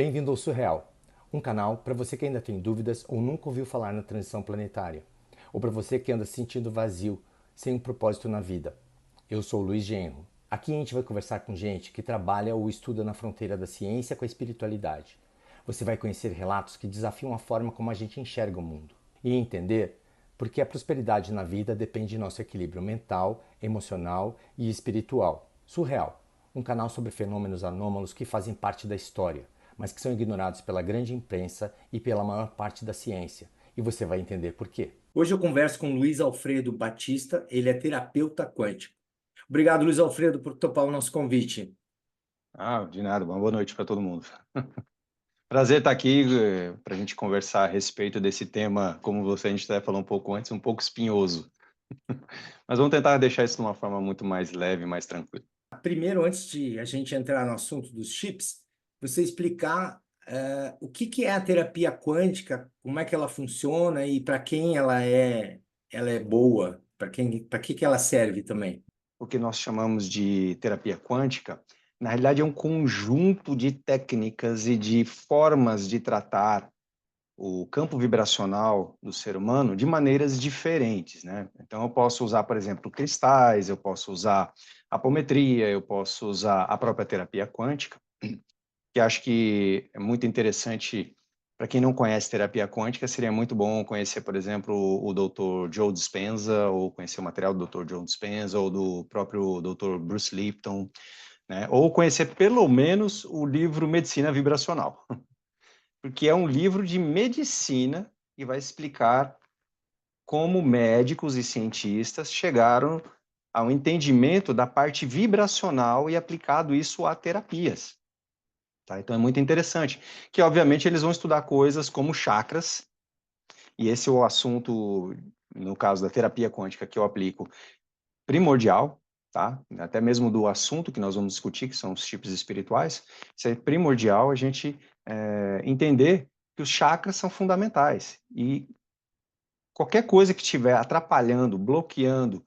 Bem-vindo ao Surreal, um canal para você que ainda tem dúvidas ou nunca ouviu falar na transição planetária, ou para você que anda se sentindo vazio, sem um propósito na vida. Eu sou o Luiz Genro. Aqui a gente vai conversar com gente que trabalha ou estuda na fronteira da ciência com a espiritualidade. Você vai conhecer relatos que desafiam a forma como a gente enxerga o mundo e entender porque a prosperidade na vida depende de nosso equilíbrio mental, emocional e espiritual. Surreal, um canal sobre fenômenos anômalos que fazem parte da história, mas que são ignorados pela grande imprensa e pela maior parte da ciência. E você vai entender por quê. Hoje eu converso com Luiz Alfredo Batista, ele é terapeuta quântico. Obrigado, Luiz Alfredo, por topar o nosso convite. De nada, uma boa noite para todo mundo. Prazer estar aqui para a gente conversar a respeito desse tema, como a gente até falou um pouco antes, um pouco espinhoso. Mas vamos tentar deixar isso de uma forma muito mais leve, mais tranquila. Primeiro, antes de a gente entrar no assunto dos chips, você explicar o que que é a terapia quântica, como é que ela funciona e para quem ela é boa, para que ela serve também. O que nós chamamos de terapia quântica, na realidade, é um conjunto de técnicas e de formas de tratar o campo vibracional do ser humano de maneiras diferentes, né? Então, eu posso usar, por exemplo, cristais, eu posso usar apometria, eu posso usar a própria terapia quântica, que acho que é muito interessante para quem não conhece terapia quântica, seria muito bom conhecer, por exemplo, o Dr. Joe Dispenza, ou conhecer o material do Dr. Joe Dispenza, ou do próprio Dr. Bruce Lipton, né? Ou conhecer pelo menos o livro Medicina Vibracional, porque é um livro de medicina e vai explicar como médicos e cientistas chegaram ao entendimento da parte vibracional e aplicado isso a terapias. Tá? Então é muito interessante, que obviamente eles vão estudar coisas como chakras, e esse é o assunto, no caso da terapia quântica que eu aplico, primordial, tá? Até mesmo do assunto que nós vamos discutir, que são os chips espirituais, isso é primordial a gente entender que os chakras são fundamentais, e qualquer coisa que estiver atrapalhando, bloqueando,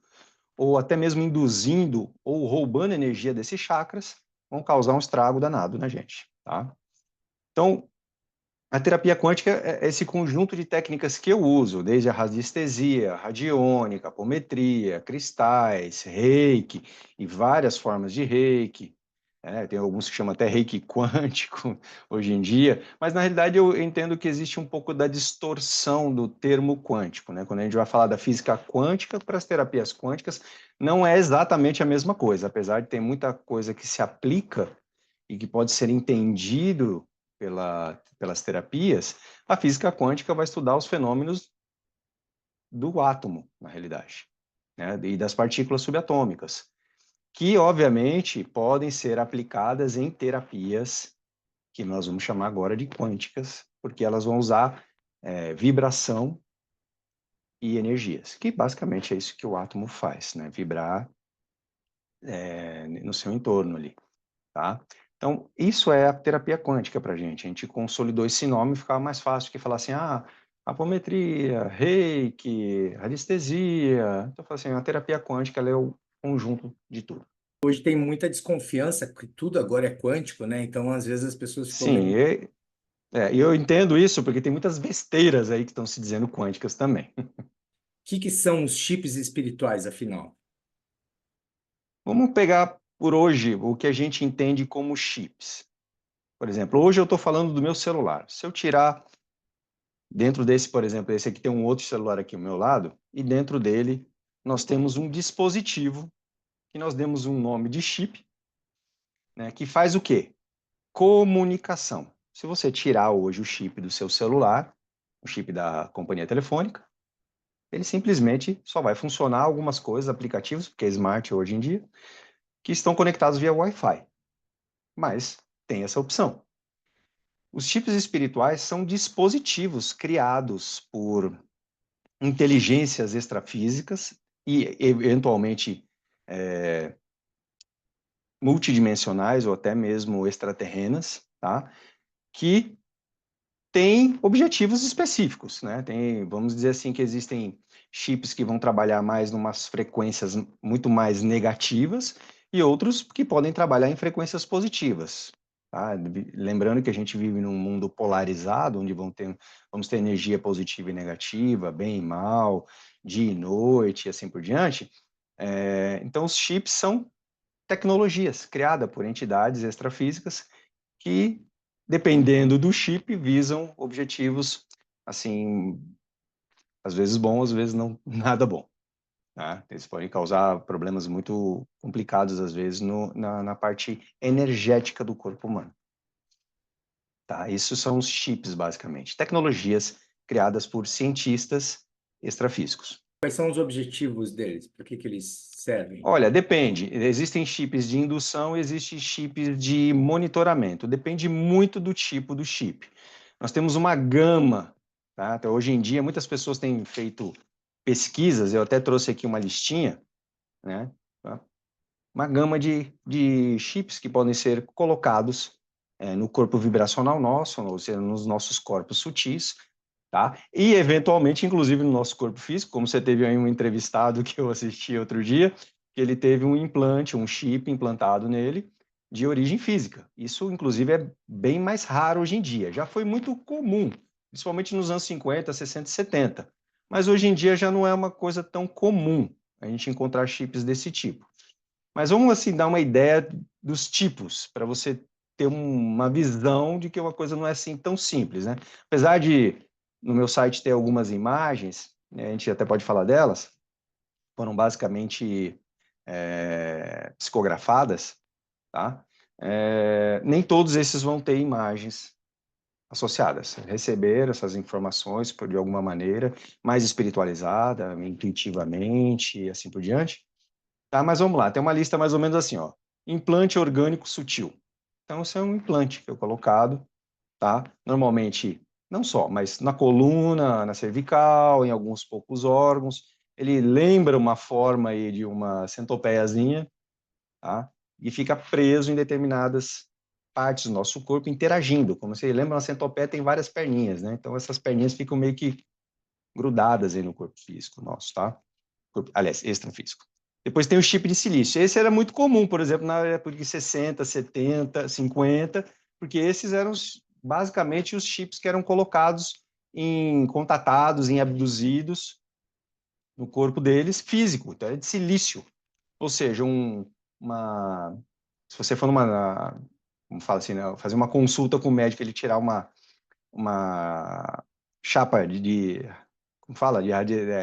ou até mesmo induzindo ou roubando energia desses chakras, vão causar um estrago danado na gente, tá? Então, a terapia quântica é esse conjunto de técnicas que eu uso, desde a radiestesia, radiônica, apometria, cristais, reiki e várias formas de reiki. Tem alguns que chamam até reiki quântico hoje em dia, mas na realidade eu entendo que existe um pouco da distorção do termo quântico, né? Quando a gente vai falar da física quântica para as terapias quânticas, não é exatamente a mesma coisa, apesar de ter muita coisa que se aplica e que pode ser entendido pelas terapias, a física quântica vai estudar os fenômenos do átomo, na realidade, né, e das partículas subatômicas, que, obviamente, podem ser aplicadas em terapias que nós vamos chamar agora de quânticas, porque elas vão usar vibração e energias, que basicamente é isso que o átomo faz, né, vibrar no seu entorno ali. Tá? Então, isso é a terapia quântica para a gente consolidou esse nome e ficava mais fácil que falar assim, apometria, reiki, radiestesia. Então, eu falo assim, a terapia quântica ela é o conjunto de tudo. Hoje tem muita desconfiança, porque tudo agora é quântico, né? Então, às vezes as pessoas ficam Sim, meio. e eu entendo isso porque tem muitas besteiras aí que estão se dizendo quânticas também. Que são os chips espirituais, afinal? Vamos pegar por hoje o que a gente entende como chips. Por exemplo, hoje eu estou falando do meu celular. Se eu tirar dentro desse, por exemplo, esse aqui tem um outro celular aqui ao meu lado, e dentro dele nós temos um dispositivo que nós demos um nome de chip, né, que faz o quê? Comunicação. Se você tirar hoje o chip do seu celular, o chip da companhia telefônica, ele simplesmente só vai funcionar algumas coisas, aplicativos, porque é smart hoje em dia, que estão conectados via Wi-Fi. Mas tem essa opção. Os chips espirituais são dispositivos criados por inteligências extrafísicas e, eventualmente, multidimensionais ou até mesmo extraterrenas, tá? Que têm objetivos específicos, né? Vamos dizer assim, que existem chips que vão trabalhar mais em umas frequências muito mais negativas e outros que podem trabalhar em frequências positivas, tá? Lembrando que a gente vive num mundo polarizado, onde vamos ter energia positiva e negativa, bem e mal, dia e noite, e assim por diante. Então, os chips são tecnologias criadas por entidades extrafísicas que, dependendo do chip, visam objetivos, assim, às vezes bons, às vezes não nada bom. Tá? Eles podem causar problemas muito complicados, às vezes, na parte energética do corpo humano. Tá? Isso são os chips, basicamente. Tecnologias criadas por cientistas extrafísicos. Quais são os objetivos deles? Para que eles servem? Olha, depende. Existem chips de indução e existem chips de monitoramento. Depende muito do tipo do chip. Nós temos uma gama, tá? Então, hoje em dia, muitas pessoas têm feito pesquisas, eu até trouxe aqui uma listinha, né? Uma gama de chips que podem ser colocados no corpo vibracional nosso, ou seja, nos nossos corpos sutis, tá? E, eventualmente, inclusive no nosso corpo físico, como você teve aí um entrevistado que eu assisti outro dia, que ele teve um implante, um chip implantado nele, de origem física. Isso, inclusive, é bem mais raro hoje em dia. Já foi muito comum, principalmente nos anos 50, 60 e 70. Mas hoje em dia já não é uma coisa tão comum a gente encontrar chips desse tipo. Mas vamos, assim, dar uma ideia dos tipos, para você ter uma visão de que uma coisa não é assim tão simples, né? Apesar de, no meu site, ter algumas imagens, né, a gente até pode falar delas, foram basicamente psicografadas, tá? Nem todos esses vão ter imagens associadas. Receber essas informações de alguma maneira, mais espiritualizada, intuitivamente, e assim por diante. Tá, mas vamos lá, tem uma lista mais ou menos assim, ó. Implante orgânico sutil. Então, isso é um implante que é colocado, tá? Normalmente, não só, mas na coluna, na cervical, em alguns poucos órgãos. Ele lembra uma forma aí de uma centopeiazinha, tá? E fica preso em determinadas partes do nosso corpo, interagindo. Como você lembra, uma centopeia tem várias perninhas, né? Então, essas perninhas ficam meio que grudadas aí no corpo físico nosso, tá? Aliás, extrafísico. Depois tem o chip de silício. Esse era muito comum, por exemplo, na época de 60, 70, 50, porque esses eram basicamente os chips que eram colocados em contatados, em abduzidos no corpo deles, físico, então é de silício. Ou seja, se você for como fala assim, né, fazer uma consulta com o médico, ele tirar uma chapa como fala, de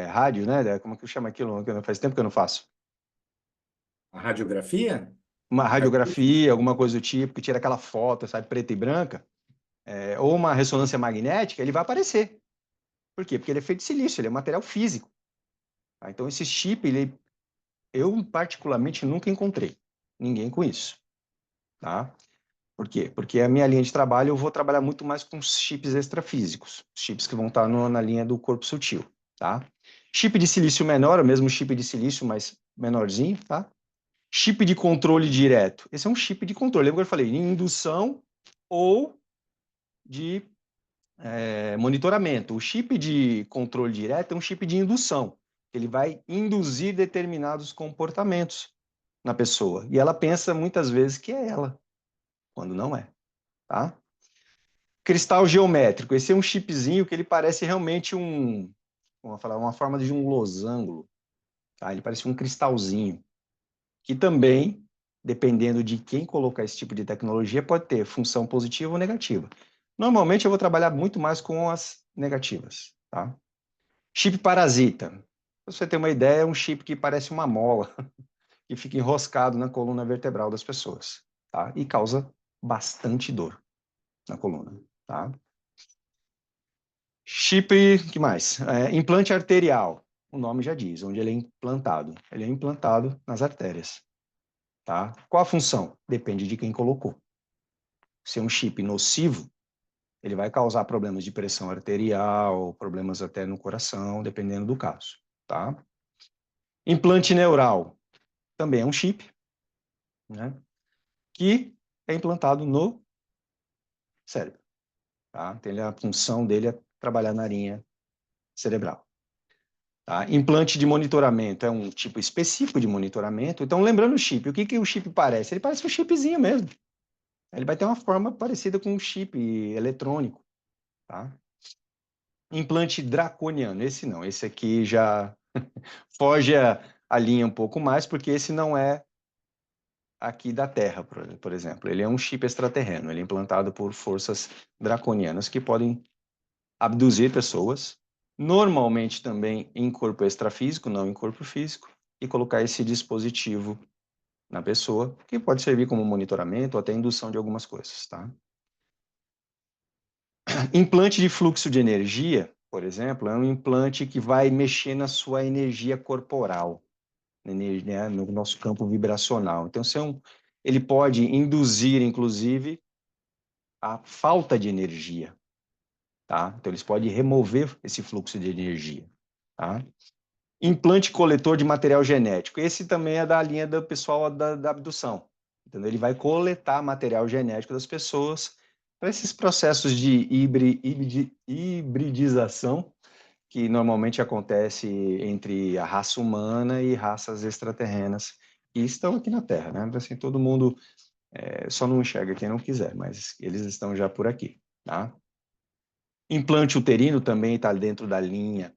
rádio, né? Como que chama aquilo? Faz tempo que eu não faço. A radiografia? Uma radiografia, alguma coisa do tipo, que tira aquela foto, sabe, preta e branca, ou uma ressonância magnética, ele vai aparecer. Por quê? Porque ele é feito de silício, ele é material físico. Tá? Então, esse chip, eu particularmente nunca encontrei ninguém com isso. Tá? Por quê? Porque a minha linha de trabalho, eu vou trabalhar muito mais com chips extrafísicos, chips que vão estar na linha do corpo sutil. Tá? Chip de silício menor, o mesmo chip de silício, mas menorzinho, tá? Chip de controle direto. Esse é um chip de controle. Lembra que eu falei? De indução ou de monitoramento. O chip de controle direto é um chip de indução. Ele vai induzir determinados comportamentos na pessoa. E ela pensa muitas vezes que é ela, quando não é. Tá? Cristal geométrico. Esse é um chipzinho que ele parece realmente vamos falar, uma forma de um losango. Tá? Ele parece um cristalzinho. Que também, dependendo de quem colocar esse tipo de tecnologia, pode ter função positiva ou negativa. Normalmente eu vou trabalhar muito mais com as negativas, tá? Chip parasita. Pra você ter uma ideia, é um chip que parece uma mola, que fica enroscado na coluna vertebral das pessoas, tá? E causa bastante dor na coluna, tá? Chip, que mais? Implante arterial. O nome já diz, onde ele é implantado. Ele é implantado nas artérias. Tá? Qual a função? Depende de quem colocou. Se é um chip nocivo, ele vai causar problemas de pressão arterial, problemas até no coração, dependendo do caso. Tá? Implante neural também é um chip, né, que é implantado no cérebro. Tá? Então, a função dele é trabalhar na linha cerebral. Tá? Implante de monitoramento é um tipo específico de monitoramento. Então, lembrando o chip, o que o chip parece? Ele parece um chipzinho mesmo. Ele vai ter uma forma parecida com um chip eletrônico, tá? Implante draconiano, esse não, esse aqui já foge a linha um pouco mais, porque esse não é aqui da Terra, por exemplo. Ele é um chip extraterreno, ele é implantado por forças draconianas que podem abduzir pessoas, normalmente também em corpo extrafísico, não em corpo físico, e colocar esse dispositivo na pessoa, que pode servir como monitoramento ou até indução de algumas coisas, tá? Implante de fluxo de energia, por exemplo, é um implante que vai mexer na sua energia corporal, né, no nosso campo vibracional. Então, ele pode induzir, inclusive, a falta de energia, tá? Então, eles podem remover esse fluxo de energia, tá? Implante coletor de material genético. Esse também é da linha do pessoal da abdução. Então, ele vai coletar material genético das pessoas para esses processos de hibridização que normalmente acontece entre a raça humana e raças extraterrenas que estão aqui na Terra, né? Assim, todo mundo só não enxerga quem não quiser, mas eles estão já por aqui, tá? Implante uterino também está dentro da linha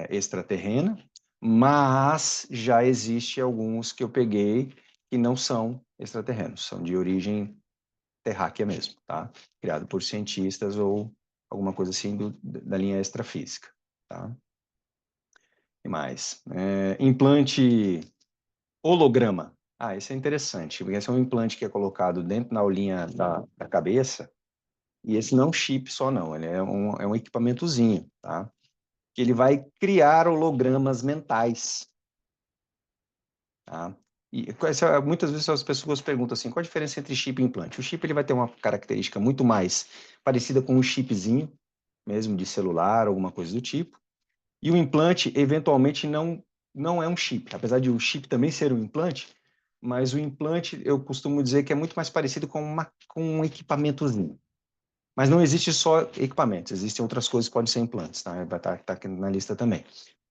extraterrena, mas já existe alguns que eu peguei que não são extraterrenos, são de origem terráquea mesmo, tá? Criado por cientistas ou alguma coisa assim da linha extrafísica, tá? E mais? Implante holograma. Ah, esse é interessante, porque esse é um implante que é colocado dentro da aulinha da cabeça, e esse não é um chip só não, ele é um equipamentozinho, tá? Que ele vai criar hologramas mentais, tá? E muitas vezes as pessoas perguntam assim, qual a diferença entre chip e implante? O chip ele vai ter uma característica muito mais parecida com um chipzinho, mesmo de celular, alguma coisa do tipo, e o implante, eventualmente, não é um chip, apesar de o chip também ser um implante, mas o implante, eu costumo dizer que é muito mais parecido com um equipamentozinho. Mas não existe só equipamentos, existem outras coisas que podem ser implantes, tá? Vai estar aqui na lista também.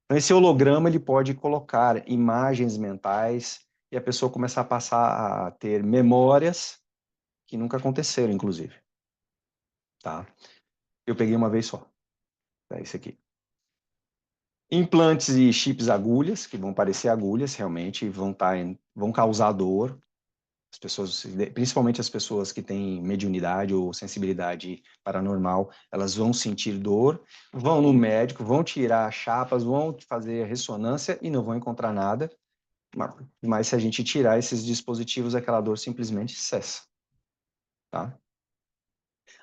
Então, esse holograma, ele pode colocar imagens mentais e a pessoa começar a passar a ter memórias que nunca aconteceram, inclusive, tá? Eu peguei uma vez só, é esse aqui. Implantes e chips agulhas, que vão parecer agulhas realmente, vão causar dor. As pessoas, principalmente as pessoas que têm mediunidade ou sensibilidade paranormal, elas vão sentir dor, vão no médico, vão tirar chapas, vão fazer ressonância e não vão encontrar nada. Mas se a gente tirar esses dispositivos, aquela dor simplesmente cessa, tá?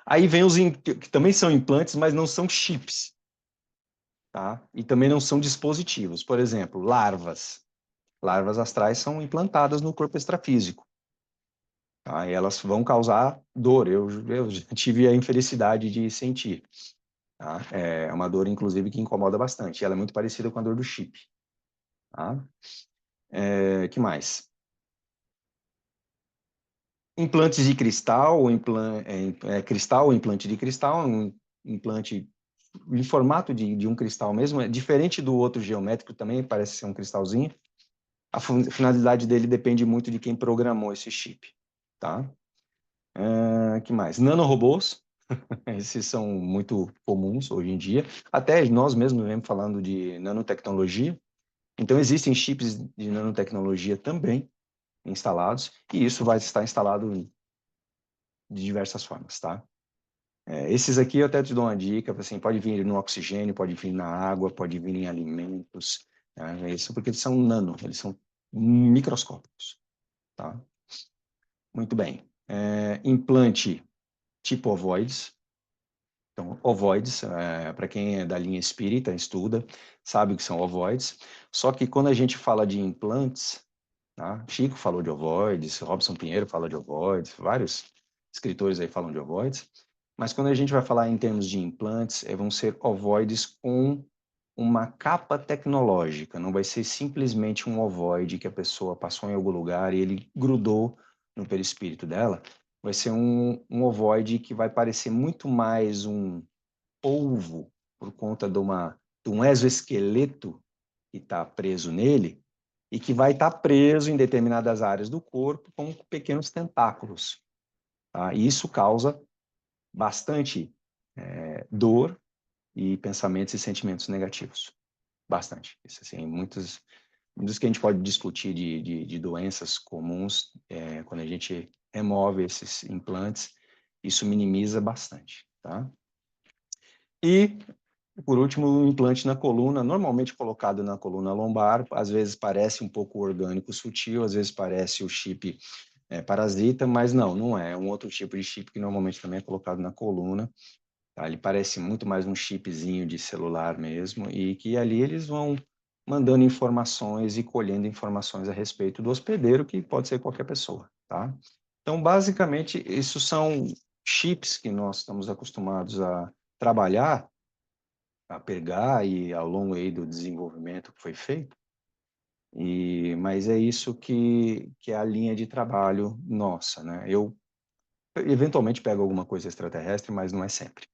Aí vem os que também são implantes, mas não são chips, tá? E também não são dispositivos. Por exemplo, larvas. Larvas astrais são implantadas no corpo extrafísico. Tá? E elas vão causar dor. Eu já tive a infelicidade de sentir. Tá? É uma dor, inclusive, que incomoda bastante. Ela é muito parecida com a dor do chip. Tá? Que mais? Implantes de cristal, cristal ou implante de cristal, um implante em formato de um cristal mesmo, é diferente do outro geométrico também, parece ser um cristalzinho. A finalidade dele depende muito de quem programou esse chip. Tá? Que mais? Nanorobôs, esses são muito comuns hoje em dia. Até nós mesmos vemos falando de nanotecnologia. Então, existem chips de nanotecnologia também instalados, e isso vai estar instalado de diversas formas, tá? Esses aqui eu até te dou uma dica, assim, pode vir no oxigênio, pode vir na água, pode vir em alimentos, né? Isso porque eles são nano, eles são microscópicos, tá? Muito bem. Implante tipo ovoides. Então, ovoides, para quem é da linha espírita, estuda, sabe o que são ovoides. Só que quando a gente fala de implantes, tá? Chico falou de ovoides, Robson Pinheiro fala de ovoides, vários escritores aí falam de ovoides. Mas quando a gente vai falar em termos de implantes, vão ser ovoides com uma capa tecnológica. Não vai ser simplesmente um ovoide que a pessoa passou em algum lugar e ele grudou no perispírito dela. Vai ser um ovoide que vai parecer muito mais um polvo por conta de um exoesqueleto que está preso nele e que vai estar preso em determinadas áreas do corpo com pequenos tentáculos. tá? E isso causa bastante dor e pensamentos e sentimentos negativos. Bastante. Isso, assim, muitos que a gente pode discutir de doenças comuns, quando a gente remove esses implantes, isso minimiza bastante, tá? E, por último, o implante na coluna, normalmente colocado na coluna lombar, às vezes parece um pouco orgânico sutil, às vezes parece o chip parasita, mas não é. É um outro tipo de chip que normalmente também é colocado na coluna. Tá? Ele parece muito mais um chipzinho de celular mesmo, e que ali eles vão mandando informações e colhendo informações a respeito do hospedeiro, que pode ser qualquer pessoa, tá? Então, basicamente, isso são chips que nós estamos acostumados a trabalhar, a pegar e ao longo aí do desenvolvimento que foi feito, mas é isso que é a linha de trabalho nossa, né? Eu eventualmente pego alguma coisa extraterrestre, mas não é sempre.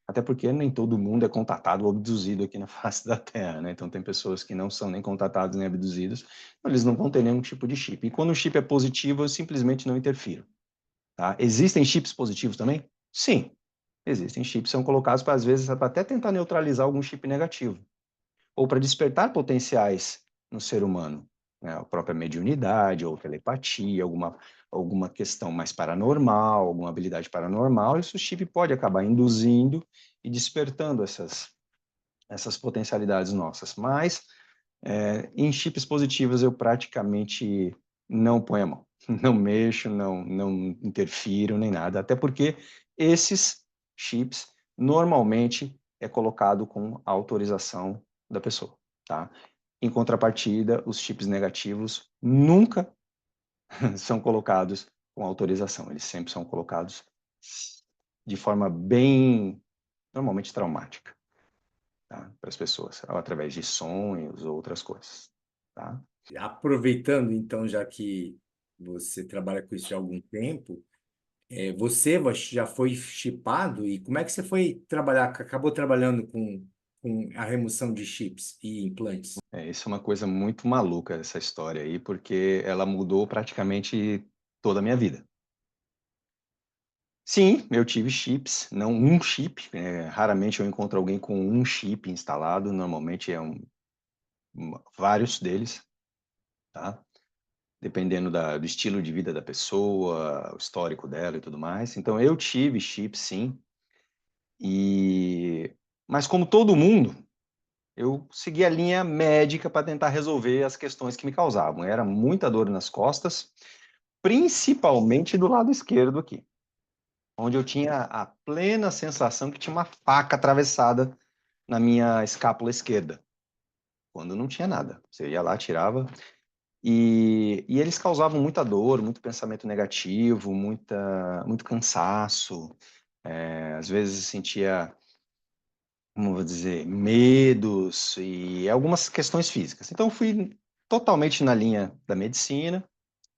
Até porque nem todo mundo é contatado ou abduzido aqui na face da Terra, né? Então tem pessoas que não são nem contatados nem abduzidos, então eles não vão ter nenhum tipo de chip. E quando o chip é positivo, eu simplesmente não interfiro, tá? Existem chips positivos também? Sim, existem chips que são colocados para, às vezes, para até tentar neutralizar algum chip negativo, ou para despertar potenciais no ser humano, né? A própria mediunidade, ou telepatia, alguma questão mais paranormal, alguma habilidade paranormal, isso o chip pode acabar induzindo e despertando essas potencialidades nossas. Mas em chips positivos eu praticamente não ponho a mão, não mexo, não interfiro nem nada, até porque esses chips normalmente é colocado com a autorização da pessoa, tá? Em contrapartida, os chips negativos nunca são colocados com autorização, eles sempre são colocados de forma bem, normalmente traumática, tá? Para as pessoas, através de sonhos ou outras coisas, tá? Aproveitando, então, já que você trabalha com isso há algum tempo, você já foi chipado e como é que você foi trabalhar, acabou trabalhando com a remoção de chips e implantes? Isso é uma coisa muito maluca, essa história aí, porque ela mudou praticamente toda a minha vida. Sim, eu tive chips, não um chip, raramente eu encontro alguém com um chip instalado, normalmente vários deles, tá? Dependendo do estilo de vida da pessoa, o histórico dela e tudo mais. Então eu tive chip, sim, mas como todo mundo, eu segui a linha médica para tentar resolver as questões que me causavam. Era muita dor nas costas, principalmente do lado esquerdo aqui, onde eu tinha a plena sensação que tinha uma faca atravessada na minha escápula esquerda, quando não tinha nada. Você ia lá, tirava, e eles causavam muita dor, muito pensamento negativo, muito cansaço. Às vezes eu sentia, como vou dizer, medos e algumas questões físicas. Então eu fui totalmente na linha da medicina,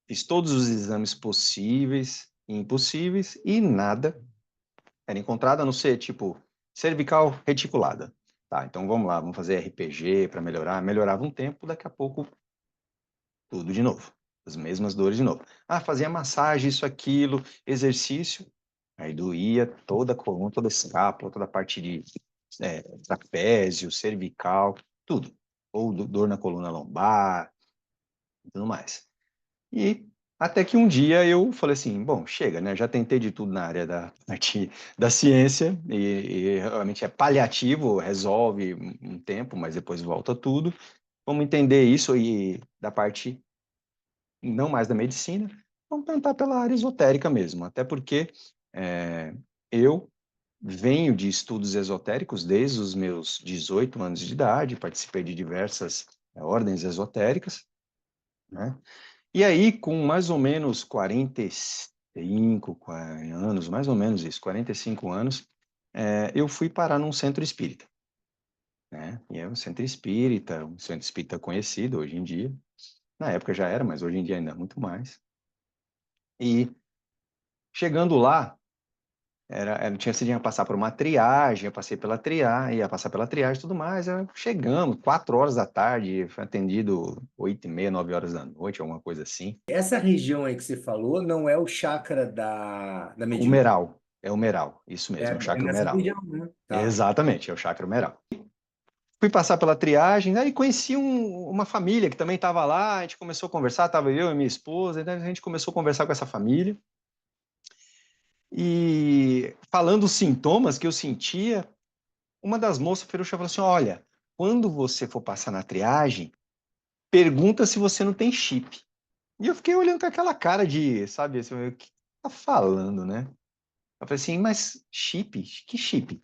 fiz todos os exames possíveis e impossíveis e nada era encontrado, a não ser, tipo, cervical reticulada. Tá, então vamos lá, vamos fazer RPG para melhorar. Melhorava um tempo, daqui a pouco tudo de novo. As mesmas dores de novo. Ah, fazia massagem, isso, aquilo, exercício. Aí doía toda a coluna, toda a escápula, toda a parte de trapézio, cervical, tudo. Ou dor na coluna lombar e tudo mais. E até que um dia eu falei assim, bom, chega, né? Já tentei de tudo na área da parte da ciência e realmente é paliativo, resolve um tempo, mas depois volta tudo. Vamos entender isso e da parte não mais da medicina, vamos tentar pela área esotérica mesmo, até porque eu venho de estudos esotéricos desde os meus 18 anos de idade, participei de diversas ordens esotéricas, né? E aí, com mais ou menos 45 anos, mais ou menos isso, 45 anos, eu fui parar num centro espírita, né? E é um centro espírita conhecido hoje em dia. Na época já era, mas hoje em dia ainda é muito mais. E chegando lá, Você tinha que passar por uma triagem, eu passei pela triagem, ia passar pela triagem e tudo mais. Chegamos, 4 horas da tarde, foi atendido 8h30, 9 horas da noite, alguma coisa assim. Essa região aí que você falou não é o chakra da mediúnica. O Meral, isso mesmo, é o É chakra nessa Meral. região, né? Tá. Exatamente, é o chakra Meral. Fui passar pela triagem, aí conheci uma família que também estava lá, a gente começou a conversar, estava eu e minha esposa, então a gente começou a conversar com essa família, e falando os sintomas que eu sentia, uma das moças falou assim, olha, quando você for passar na triagem, pergunta se você não tem chip. E eu fiquei olhando com aquela cara de, sabe, assim, o que tá falando, né? Eu falei assim, mas chip? Que chip?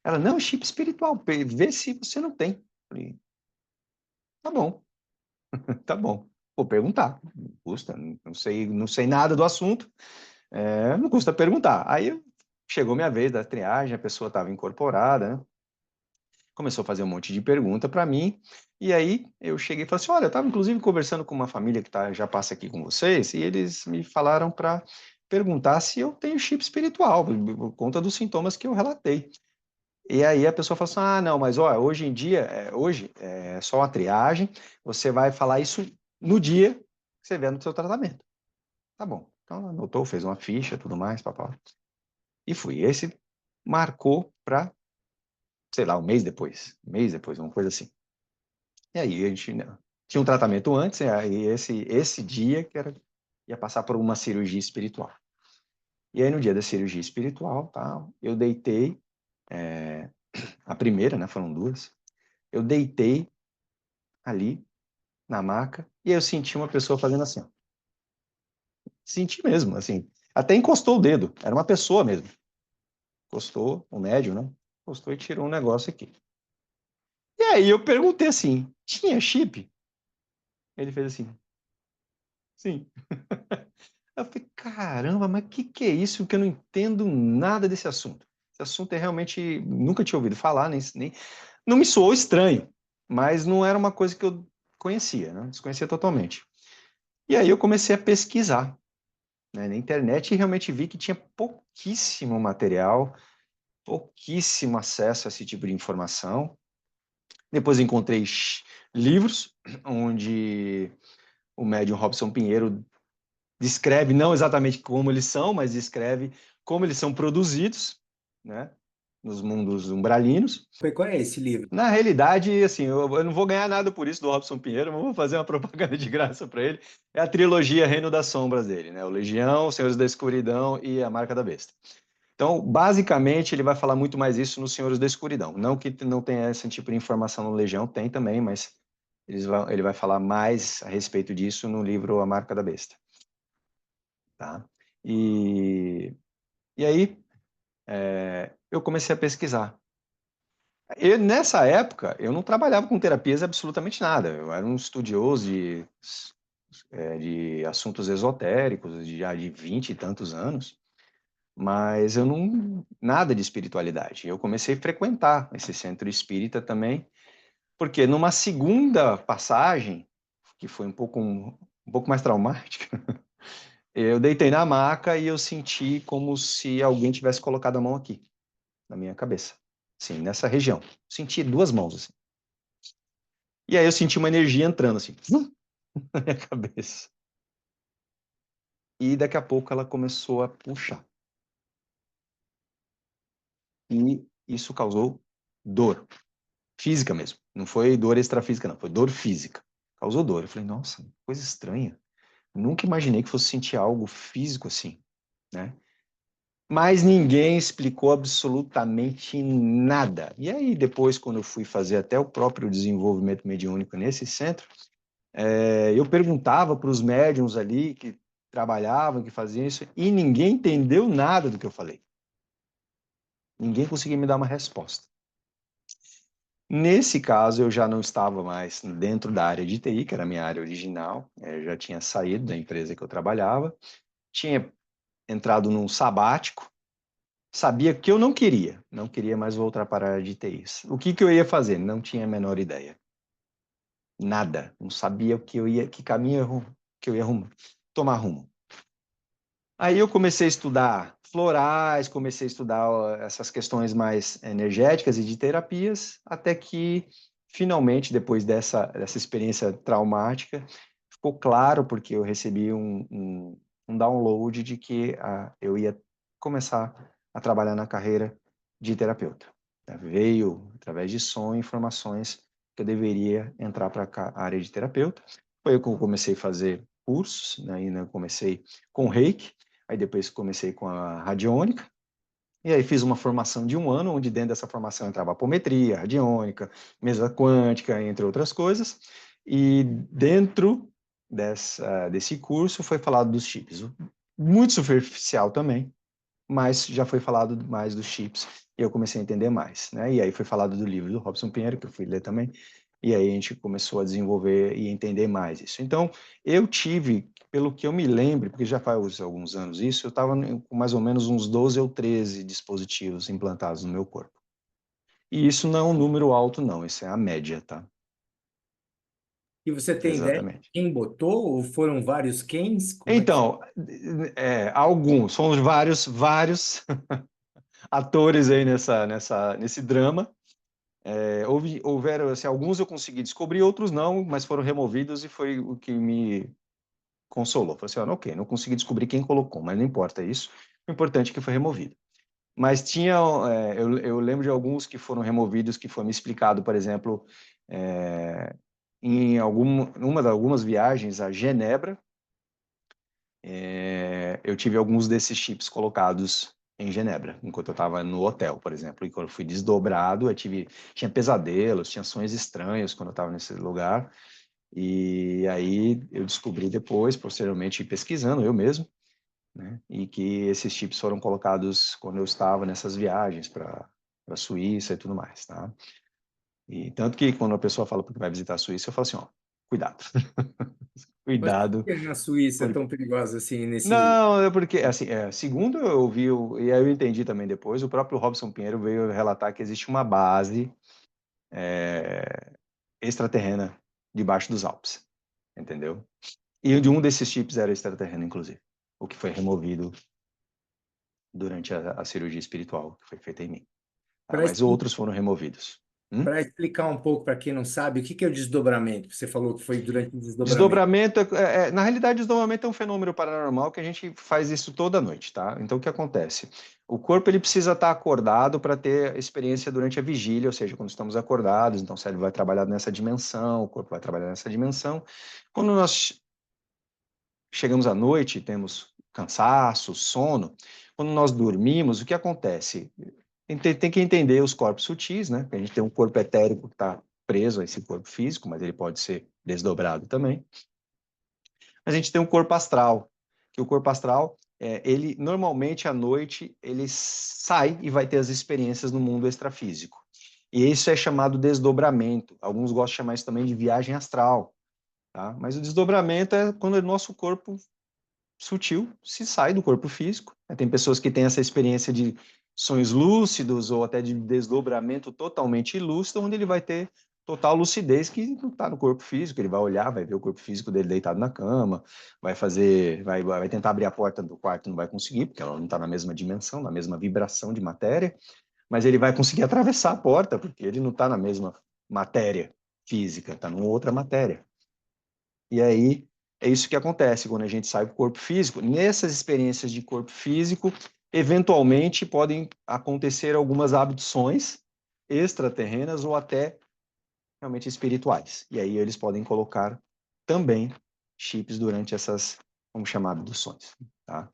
Ela, não, chip espiritual, vê se você não tem. Eu falei, tá bom, tá bom. Vou perguntar, não custa, não sei nada do assunto, não custa perguntar. Aí chegou minha vez da triagem, a pessoa estava incorporada, né? Começou a fazer um monte de pergunta para mim, e aí eu cheguei e falei assim, olha, eu estava inclusive conversando com uma família que já passa aqui com vocês, e eles me falaram para perguntar se eu tenho chip espiritual, por conta dos sintomas que eu relatei. E aí a pessoa fala assim, ah, não, mas ó, hoje em dia, hoje é só uma triagem, você vai falar isso no dia que você vier no seu tratamento. Tá bom. Então ela anotou, fez uma ficha, tudo mais, papá. E fui. Esse marcou para, sei lá, um mês depois, uma coisa assim. E aí a gente, né, tinha um tratamento antes, e aí esse dia que ia passar por uma cirurgia espiritual. E aí no dia da cirurgia espiritual, tá, eu deitei, a primeira, né, foram duas, eu deitei ali na maca e aí eu senti uma pessoa fazendo assim, ó. Senti mesmo, assim, até encostou o dedo, era uma pessoa mesmo. Encostou, o médium, né? Encostou e tirou um negócio aqui. E aí eu perguntei assim, tinha chip? Ele fez assim, sim. Eu falei, caramba, mas o que é isso que eu não entendo nada desse assunto? Esse assunto é realmente, nunca tinha ouvido falar, nem não me soou estranho, mas não era uma coisa que eu conhecia, né? Desconhecia totalmente. E aí eu comecei a pesquisar, né, na internet e realmente vi que tinha pouquíssimo material, pouquíssimo acesso a esse tipo de informação. Depois encontrei livros onde o médium Robson Pinheiro descreve não exatamente como eles são, mas descreve como eles são produzidos, né, nos mundos umbralinos. Qual é esse livro? Na realidade, assim, eu não vou ganhar nada por isso do Robson Pinheiro, mas vou fazer uma propaganda de graça para ele. É a trilogia Reino das Sombras dele, né? O Legião, Senhores da Escuridão e A Marca da Besta. Então, basicamente, ele vai falar muito mais isso nos Senhores da Escuridão. Não que não tenha esse tipo de informação no Legião, tem também, mas ele vai falar mais a respeito disso no livro A Marca da Besta. Tá? E aí, eu comecei a pesquisar. E nessa época, eu não trabalhava com terapias absolutamente nada. Eu era um estudioso de assuntos esotéricos, já de 20 e tantos anos, mas eu não, nada de espiritualidade. Eu comecei a frequentar esse centro espírita também, porque numa segunda passagem, que foi um pouco mais traumática, eu deitei na maca e eu senti como se alguém tivesse colocado a mão aqui, na minha cabeça. Sim, nessa região. Senti duas mãos, assim. E aí eu senti uma energia entrando, assim, na minha cabeça. E daqui a pouco ela começou a puxar. E isso causou dor. Física mesmo. Não foi dor extrafísica, não. Foi dor física. Causou dor. Eu falei, nossa, coisa estranha. Nunca imaginei que fosse sentir algo físico assim, né? Mas ninguém explicou absolutamente nada. E aí, depois, quando eu fui fazer até o próprio desenvolvimento mediúnico nesse centro, eu perguntava para os médiums ali que trabalhavam, que faziam isso, e ninguém entendeu nada do que eu falei. Ninguém conseguia me dar uma resposta. Nesse caso, eu já não estava mais dentro da área de TI, que era a minha área original, eu já tinha saído da empresa que eu trabalhava, tinha entrado num sabático, sabia que eu não queria mais voltar para a área de TI. O que eu ia fazer? Não tinha a menor ideia. Nada. Não sabia o que eu ia, que caminho que eu ia tomar rumo. Aí eu comecei a estudar florais, comecei a estudar essas questões mais energéticas e de terapias, até que, finalmente, depois dessa experiência traumática, ficou claro, porque eu recebi um download de que eu ia começar a trabalhar na carreira de terapeuta. Veio, através de sonho, informações que eu deveria entrar para a área de terapeuta. Foi aí que eu comecei a fazer cursos, né? Ainda comecei com Reiki, aí depois comecei com a radiônica, e aí fiz uma formação de 1 ano, onde dentro dessa formação entrava apometria, radiônica, mesa quântica, entre outras coisas. E dentro desse curso foi falado dos chips. Muito superficial também, mas já foi falado mais dos chips e eu comecei a entender mais, né? E aí foi falado do livro do Robson Pinheiro, que eu fui ler também, e aí a gente começou a desenvolver e entender mais isso. Então, eu tive, pelo que eu me lembro, porque já faz alguns anos isso, eu estava com mais ou menos uns 12 ou 13 dispositivos implantados no meu corpo. E isso não é um número alto, não, isso é a média, tá? E você tem ideia de Exatamente. quem botou ou foram vários quens? Como é que... Então, alguns, fomos vários atores aí nesse drama. Houveram, assim, alguns eu consegui descobrir, outros não, mas foram removidos e foi o que me consolou. Falei assim, ok, não consegui descobrir quem colocou, mas não importa isso. O importante é que foi removido. Mas eu lembro de alguns que foram removidos, que foi me explicado, por exemplo, em algumas viagens a Genebra, eu tive alguns desses chips colocados em Genebra, enquanto eu estava no hotel, por exemplo. E quando eu fui desdobrado, tinha pesadelos, tinha sonhos estranhos quando eu estava nesse lugar. E aí eu descobri depois, posteriormente, pesquisando eu mesmo, né? E que esses chips foram colocados quando eu estava nessas viagens para a Suíça e tudo mais, tá? E tanto que quando a pessoa fala que vai visitar a Suíça, eu falo assim, ó, cuidado. Mas por Cuidado. que na Suíça é Por... tão perigosa assim nesse... Não, é porque, assim, segundo eu vi, e aí eu entendi também depois, o próprio Robson Pinheiro veio relatar que existe uma base extraterrena debaixo dos Alpes, entendeu? E de um desses chips era extraterreno, inclusive, o que foi removido durante a cirurgia espiritual que foi feita em mim. Tá? Para Mas outros foram removidos. explicar um pouco para quem não sabe, o que que é o desdobramento? Você falou que foi durante o desdobramento. Desdobramento, na realidade, desdobramento é um fenômeno paranormal que a gente faz isso toda noite, tá? Então, o que acontece? O corpo ele precisa estar acordado para ter experiência durante a vigília, ou seja, quando estamos acordados, então o cérebro vai trabalhar nessa dimensão, o corpo vai trabalhar nessa dimensão. Quando nós chegamos à noite, temos cansaço, sono, quando nós dormimos, o que acontece? Tem que entender os corpos sutis, né? A gente tem um corpo etérico que está preso a esse corpo físico, mas ele pode ser desdobrado também. Mas a gente tem um corpo astral, que o corpo astral, ele normalmente à noite, ele sai e vai ter as experiências no mundo extrafísico. E isso é chamado desdobramento. Alguns gostam de chamar isso também de viagem astral, tá? Mas o desdobramento é quando o nosso corpo sutil se sai do corpo físico. Tem pessoas que têm essa experiência de sonhos lúcidos ou até de desdobramento totalmente lúcido, onde ele vai ter total lucidez que não está no corpo físico. Ele vai olhar, vai ver o corpo físico dele deitado na cama, vai tentar abrir a porta do quarto, não vai conseguir, porque ela não está na mesma dimensão, na mesma vibração de matéria, mas ele vai conseguir atravessar a porta, porque ele não está na mesma matéria física, está numa outra matéria. E aí é isso que acontece quando a gente sai do corpo físico. Nessas experiências de corpo físico, eventualmente podem acontecer algumas abduções extraterrenas ou até realmente espirituais. E aí eles podem colocar também chips durante essas, vamos chamar, abduções, tá?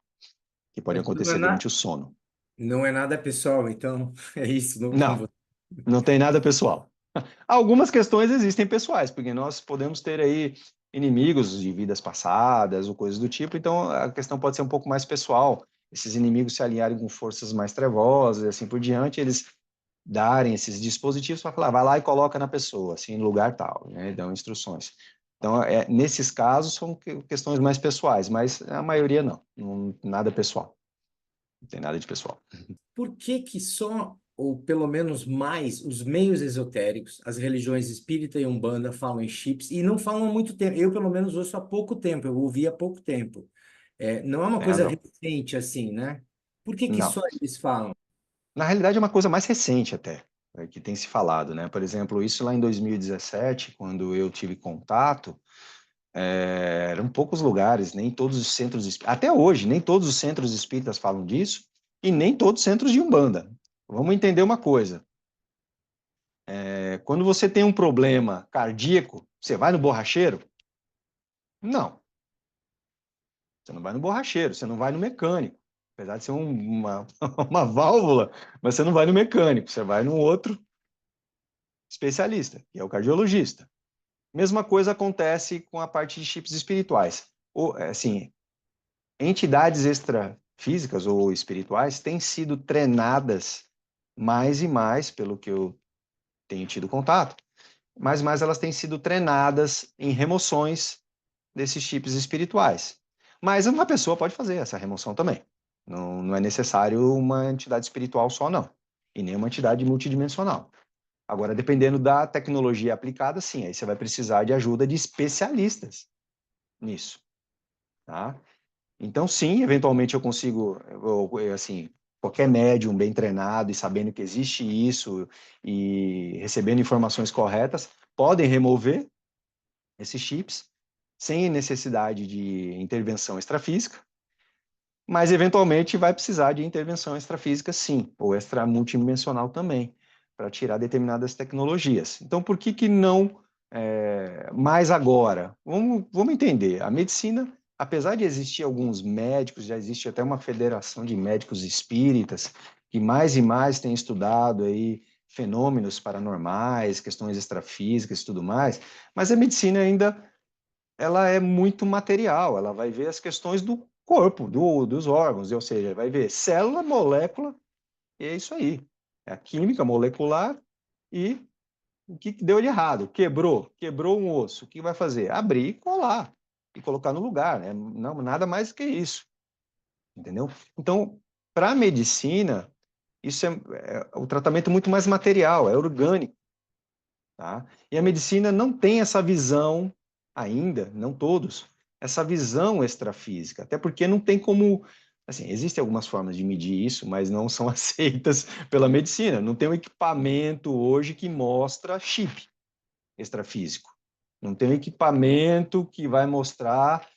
Que pode Mas acontecer durante o sono. não é nada pessoal, então é isso, não com Não, você. não tem nada pessoal. Algumas questões existem pessoais, porque nós podemos ter aí inimigos de vidas passadas ou coisas do tipo, então a questão pode ser um pouco mais pessoal. Esses inimigos se alinharem com forças mais trevosas e assim por diante, eles darem esses dispositivos para falar, vai lá e coloca na pessoa, assim, no lugar tal, né? Dão instruções. Então, nesses casos, são questões mais pessoais, mas a maioria não, nada pessoal, não tem nada de pessoal. Por que que só, ou pelo menos mais, os meios esotéricos, as religiões espírita e umbanda falam em chips e não falam há muito tempo? Eu, pelo menos, ouço há pouco tempo, eu ouvi há pouco tempo. Não é uma Tem coisa razão. recente assim, né? Por que Não. só eles falam? Na realidade, é uma coisa mais recente até, que tem se falado, né? Por exemplo, isso lá em 2017, quando eu tive contato, eram poucos lugares, nem todos os centros espíritas, até hoje, nem todos os centros espíritas falam disso, e nem todos os centros de Umbanda. Vamos entender uma coisa. Quando você tem um problema cardíaco, você vai no borracheiro? Não. Você não vai no borracheiro, você não vai no mecânico. Apesar de ser uma válvula, mas você não vai no mecânico, você vai num outro especialista, que é o cardiologista. Mesma coisa acontece com a parte de chips espirituais. Assim, entidades extrafísicas ou espirituais têm sido treinadas mais e mais, pelo que eu tenho tido contato, mais e mais elas têm sido treinadas em remoções desses chips espirituais. Mas uma pessoa pode fazer essa remoção também. Não é necessário uma entidade espiritual só, não. E nem uma entidade multidimensional. Agora, dependendo da tecnologia aplicada, sim, aí você vai precisar de ajuda de especialistas nisso, tá? Então, sim, eventualmente eu consigo, assim, qualquer médium bem treinado e sabendo que existe isso e recebendo informações corretas, podem remover esses chips sem necessidade de intervenção extrafísica, mas eventualmente vai precisar de intervenção extrafísica, sim, ou extra multidimensional também, para tirar determinadas tecnologias. Então, por que não mais agora? Vamos entender. A medicina, apesar de existir alguns médicos, já existe até uma federação de médicos espíritas que mais e mais tem estudado aí fenômenos paranormais, questões extrafísicas e tudo mais, mas a medicina ainda ela é muito material, ela vai ver as questões do corpo, dos órgãos, ou seja, vai ver célula, molécula, e é isso aí. É a química molecular e o que deu de errado? Quebrou um osso. O que vai fazer? Abrir e colar e colocar no lugar, né? Não, nada mais que isso, entendeu? Então, para a medicina, isso é o tratamento muito mais material, é orgânico, tá? E a medicina não tem essa visão ainda, não todos, essa visão extrafísica, até porque não tem como, assim, existem algumas formas de medir isso, mas não são aceitas pela medicina. Não tem um equipamento hoje que mostra chip extrafísico. Não tem um equipamento que vai mostrar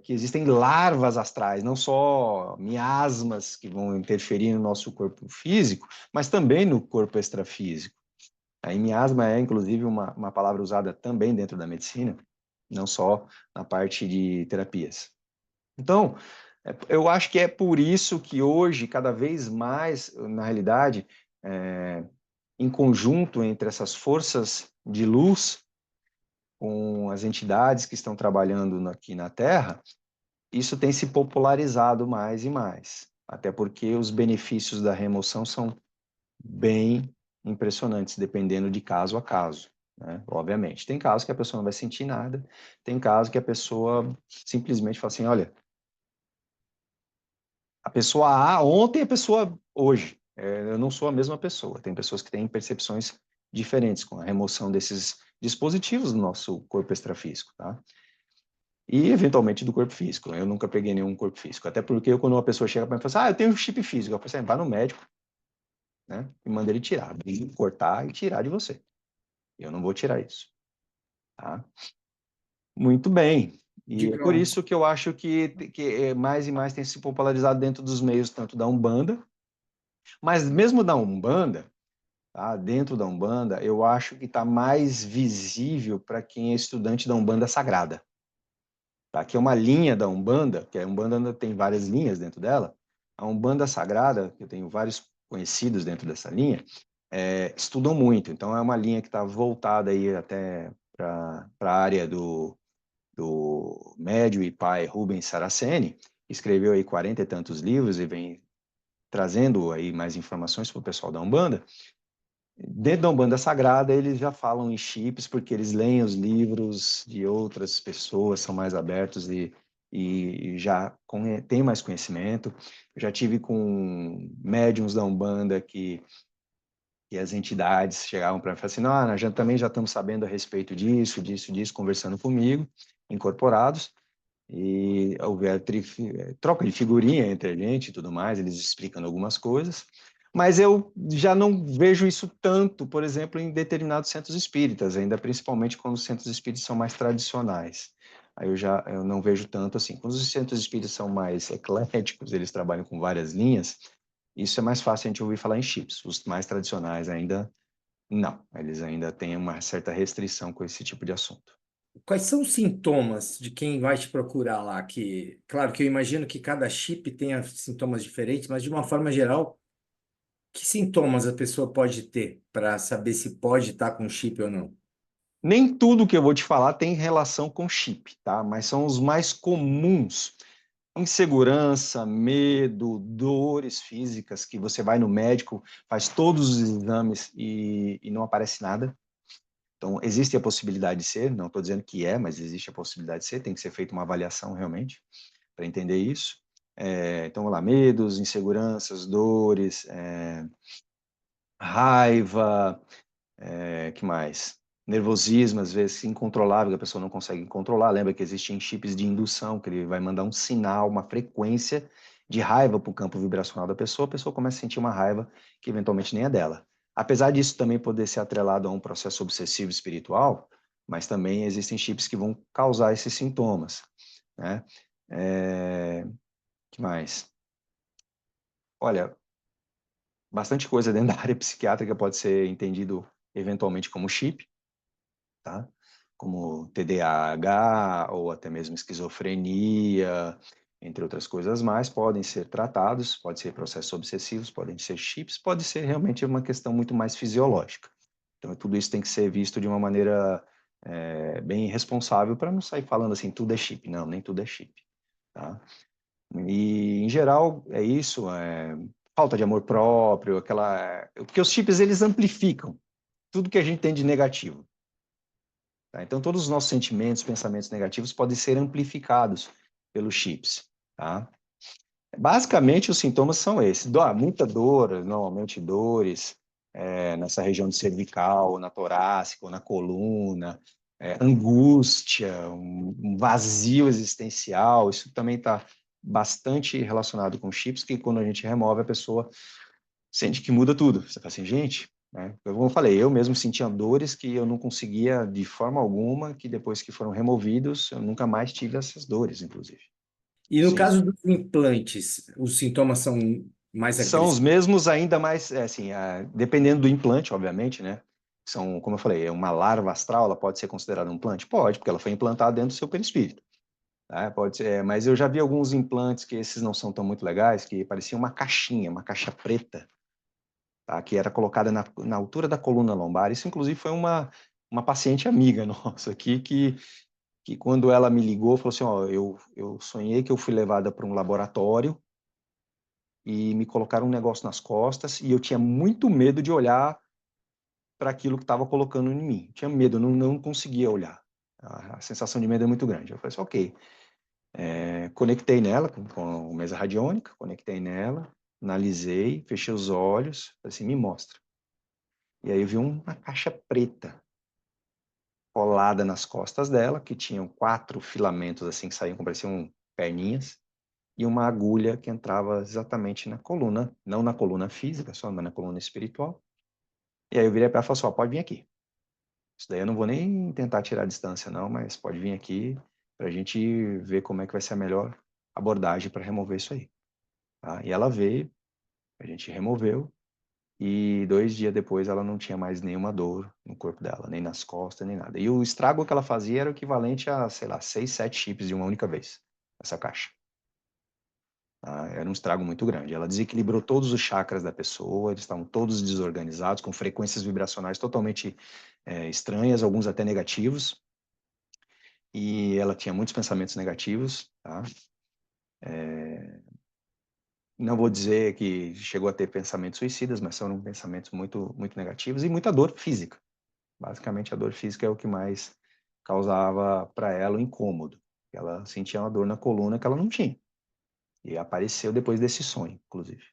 que existem larvas astrais, não só miasmas que vão interferir no nosso corpo físico, mas também no corpo extrafísico. A miasma é, inclusive, uma palavra usada também dentro da medicina, não só na parte de terapias. Então, eu acho que é por isso que hoje, cada vez mais, na realidade, em conjunto entre essas forças de luz, com as entidades que estão trabalhando aqui na Terra, isso tem se popularizado mais e mais. Até porque os benefícios da remoção são bem impressionantes, dependendo de caso a caso, né? Obviamente. Tem casos que a pessoa não vai sentir nada, tem casos que a pessoa simplesmente fala assim, olha, a pessoa A ontem e a pessoa hoje. Eu não sou a mesma pessoa. Tem pessoas que têm percepções diferentes com a remoção desses dispositivos do nosso corpo extrafísico, tá? E, eventualmente, do corpo físico. Eu nunca peguei nenhum corpo físico. Até porque quando uma pessoa chega para mim e fala assim, eu tenho um chip físico. Eu falo assim, vai no médico, né? E manda ele tirar. Cortar e tirar de você. Eu não vou tirar isso. Tá? Muito bem. E é por Digão, isso que eu acho que mais e mais tem se popularizado dentro dos meios, tanto da Umbanda, mas mesmo da Umbanda, tá? Dentro da Umbanda, eu acho que está mais visível para quem é estudante da Umbanda Sagrada. Tá? Que é uma linha da Umbanda, que a Umbanda tem várias linhas dentro dela. A Umbanda Sagrada, que eu tenho vários conhecidos dentro dessa linha, estudam muito. Então, é uma linha que está voltada aí até para a área do médio e pai Rubens Saraceni, que escreveu aí 40 e tantos livros e vem trazendo aí mais informações para o pessoal da Umbanda. Dentro da Umbanda Sagrada, eles já falam em chips, porque eles leem os livros de outras pessoas, são mais abertos e já têm mais conhecimento. Eu já tive com médiums da Umbanda que as entidades chegavam para mim e falavam assim, não, nós também já estamos sabendo a respeito disso, conversando comigo, incorporados. E houver troca de figurinha entre a gente e tudo mais, eles explicando algumas coisas, mas eu já não vejo isso tanto, por exemplo, em determinados centros espíritas, ainda principalmente quando os centros espíritas são mais tradicionais. Aí eu não vejo tanto assim. Quando os centros espíritas são mais ecléticos, eles trabalham com várias linhas, isso é mais fácil a gente ouvir falar em chips. Os mais tradicionais ainda não, eles ainda têm uma certa restrição com esse tipo de assunto. Quais são os sintomas de quem vai te procurar lá? Que, claro que eu imagino que cada chip tenha sintomas diferentes, mas de uma forma geral, que sintomas a pessoa pode ter para saber se pode estar com chip ou não? Nem tudo que eu vou te falar tem relação com chip, tá? Mas são os mais comuns. Insegurança, medo, dores físicas, que você vai no médico, faz todos os exames e não aparece nada. Então, existe a possibilidade de ser, não estou dizendo que é, mas existe a possibilidade de ser, tem que ser feita uma avaliação realmente para entender isso. Então, vamos lá, medos, inseguranças, dores, raiva, que mais? Nervosismo, às vezes incontrolável, que a pessoa não consegue controlar. Lembra que existem chips de indução, que ele vai mandar um sinal, uma frequência de raiva para o campo vibracional da pessoa, a pessoa começa a sentir uma raiva que eventualmente nem é dela. Apesar disso também poder ser atrelado a um processo obsessivo espiritual, mas também existem chips que vão causar esses sintomas, né? Que mais? Olha, bastante coisa dentro da área psiquiátrica pode ser entendido eventualmente como chip, tá? Como TDAH ou até mesmo esquizofrenia, entre outras coisas mais, podem ser tratados, pode ser processos obsessivos, podem ser chips, pode ser realmente uma questão muito mais fisiológica. Então, tudo isso tem que ser visto de uma maneira bem responsável para não sair falando assim, tudo é chip. Não, nem tudo é chip, tá? E, em geral, é isso, falta de amor próprio, porque os chips, eles amplificam tudo que a gente tem de negativo. Tá? Então, todos os nossos sentimentos, pensamentos negativos podem ser amplificados pelos chips. Tá? Basicamente, os sintomas são esses. Muita dor, normalmente dores nessa região de cervical, na torácica, ou na coluna, angústia, um vazio existencial. Isso também está bastante relacionado com chips, que quando a gente remove, a pessoa sente que muda tudo. Você fala assim, gente, né? Como eu falei, eu mesmo sentia dores que eu não conseguia de forma alguma, que depois que foram removidos, eu nunca mais tive essas dores, inclusive. E no Sim. caso dos implantes, os sintomas são mais São os agressivos? mesmos, ainda mais, assim, dependendo do implante, obviamente, né? São, como eu falei, uma larva astral, ela pode ser considerada um implante? Pode, porque ela foi implantada dentro do seu perispírito. Tá? Pode ser, mas eu já vi alguns implantes que esses não são tão muito legais, que pareciam uma caixinha, uma caixa preta, tá? Que era colocada na altura da coluna lombar. Isso, inclusive, foi uma paciente amiga nossa aqui, que quando ela me ligou, falou assim, ó, eu sonhei que eu fui levada para um laboratório e me colocaram um negócio nas costas e eu tinha muito medo de olhar para aquilo que estava colocando em mim. Tinha medo, eu não conseguia olhar. A sensação de medo é muito grande. Eu falei assim, ok. Conectei nela com mesa radiônica, conectei nela, analisei, fechei os olhos, falei assim, me mostra. E aí eu vi uma caixa preta colada nas costas dela, que tinham 4 filamentos assim que saíam, como pareciam perninhas, e uma agulha que entrava exatamente na coluna, não na coluna física só, mas na coluna espiritual. E aí eu virei para ela e falei assim, ó, pode vir aqui. Isso daí eu não vou nem tentar tirar a distância não, mas pode vir aqui para a gente ver como é que vai ser a melhor abordagem para remover isso aí. Tá? E ela veio, a gente removeu, e 2 dias depois ela não tinha mais nenhuma dor no corpo dela, nem nas costas, nem nada. E o estrago que ela fazia era o equivalente a, sei lá, 6, 7 chips de uma única vez, essa caixa. Tá? Era um estrago muito grande. Ela desequilibrou todos os chakras da pessoa, eles estavam todos desorganizados, com frequências vibracionais totalmente estranhas, alguns até negativos, e ela tinha muitos pensamentos negativos, tá? Não vou dizer que chegou a ter pensamentos suicidas, mas foram pensamentos muito, muito negativos e muita dor física. Basicamente, a dor física é o que mais causava para ela o incômodo. Ela sentia uma dor na coluna que ela não tinha. E apareceu depois desse sonho, inclusive.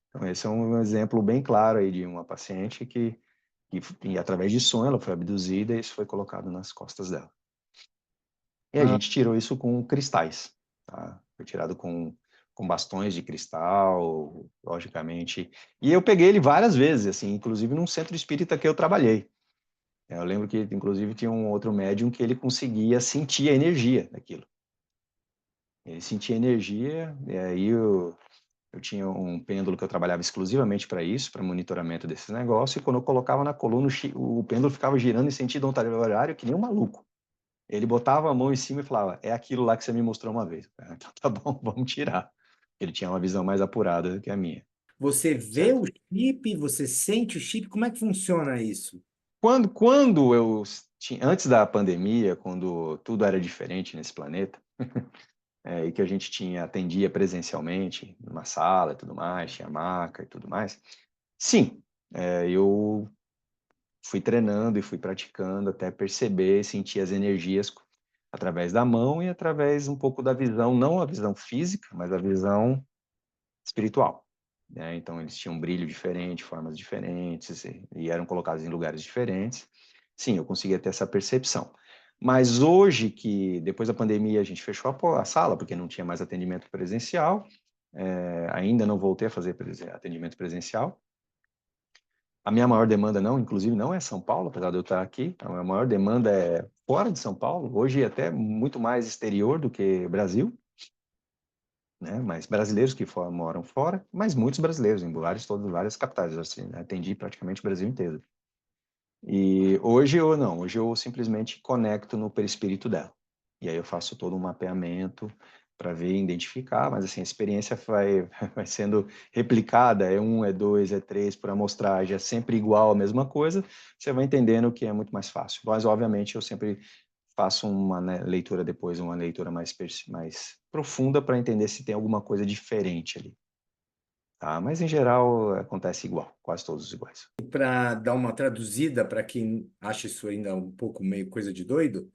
Então, esse é um exemplo bem claro aí de uma paciente que através de sonho, ela foi abduzida e isso foi colocado nas costas dela. E a gente tirou isso com cristais, tá? Foi tirado com bastões de cristal, logicamente. E eu peguei ele várias vezes, assim, inclusive num centro espírita que eu trabalhei. Eu lembro que, inclusive, tinha um outro médium que ele conseguia sentir a energia daquilo. Ele sentia energia, e aí eu tinha um pêndulo que eu trabalhava exclusivamente para isso, para monitoramento desses negócios, e quando eu colocava na coluna, o pêndulo ficava girando em sentido horário que nem um maluco. Ele botava a mão em cima e falava, é aquilo lá que você me mostrou uma vez. Então tá bom, vamos tirar. Ele tinha uma visão mais apurada do que a minha. Você vê Certo? o chip, você sente o chip, como é que funciona isso? Quando eu tinha, antes da pandemia, quando tudo era diferente nesse planeta, e que a gente atendia presencialmente, numa sala e tudo mais, tinha maca e tudo mais, sim, eu fui treinando e fui praticando até perceber, sentir as energias através da mão e através um pouco da visão, não a visão física, mas a visão espiritual. Né? Então, eles tinham um brilho diferente, formas diferentes, e eram colocados em lugares diferentes. Sim, eu conseguia ter essa percepção. Mas hoje, que depois da pandemia a gente fechou a sala, porque não tinha mais atendimento presencial, ainda não voltei a fazer atendimento presencial. A minha maior demanda não, inclusive, não é São Paulo, apesar de eu estar aqui. A minha maior demanda é fora de São Paulo, hoje até muito mais exterior do que Brasil, né? Mas brasileiros que moram fora, mas muitos brasileiros em várias capitais, assim, né? Atendi praticamente o Brasil inteiro. E hoje eu não, hoje eu simplesmente conecto no perispírito dela. E aí eu faço todo um mapeamento para ver e identificar, mas assim, a experiência vai sendo replicada, é um, é dois, é três, por amostragem, é sempre igual, a mesma coisa, você vai entendendo que é muito mais fácil. Mas, obviamente, eu sempre faço uma, né, leitura depois, uma leitura mais profunda para entender se tem alguma coisa diferente ali. Tá? Mas, em geral, acontece igual, quase todos iguais. Para dar uma traduzida para quem acha isso ainda um pouco meio coisa de doido,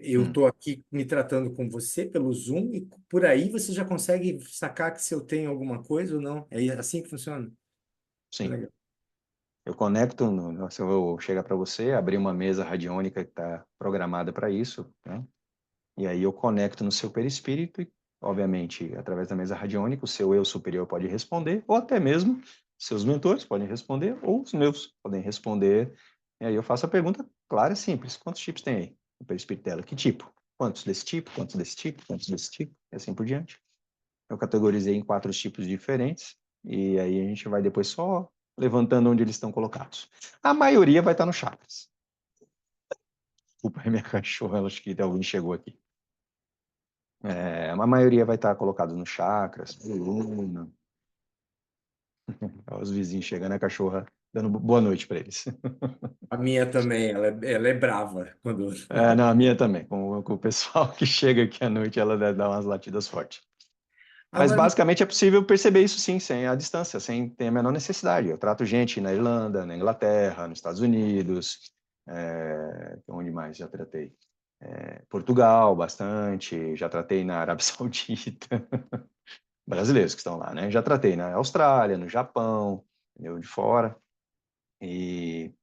eu Hum, estou aqui me tratando com você pelo Zoom e por aí você já consegue sacar que se eu tenho alguma coisa ou não. É assim que funciona? sim. Legal. Eu conecto, se eu vou chegar para você, abrir uma mesa radiônica que está programada para isso, né? E aí eu conecto no seu perispírito e, obviamente, através da mesa radiônica, o seu eu superior pode responder, ou até mesmo seus mentores podem responder, ou os meus podem responder. E aí eu faço a pergunta clara e simples: quantos chips tem aí no perispírito dela? Que tipo? Quantos desse tipo? Quantos desse tipo? Quantos desse tipo? E assim por diante. Eu categorizei em 4 tipos diferentes, e aí a gente vai depois só levantando onde eles estão colocados. A maioria vai estar no chakras. Desculpa, é minha cachorra, acho que alguém chegou aqui. A maioria vai estar colocado no chakras, coluna. Os vizinhos chegando, a cachorra dando boa noite para eles. A minha também, ela é brava quando. Não, a minha também. Com o pessoal que chega aqui à noite, ela deve dar umas latidas fortes. Mas Agora, basicamente é possível perceber isso sim, sem a distância, sem ter a menor necessidade. Eu trato gente na Irlanda, na Inglaterra, nos Estados Unidos, onde mais já tratei? Portugal, bastante, já tratei na Arábia Saudita, brasileiros que estão lá, né? Já tratei na Austrália, no Japão, entendeu? De fora. E,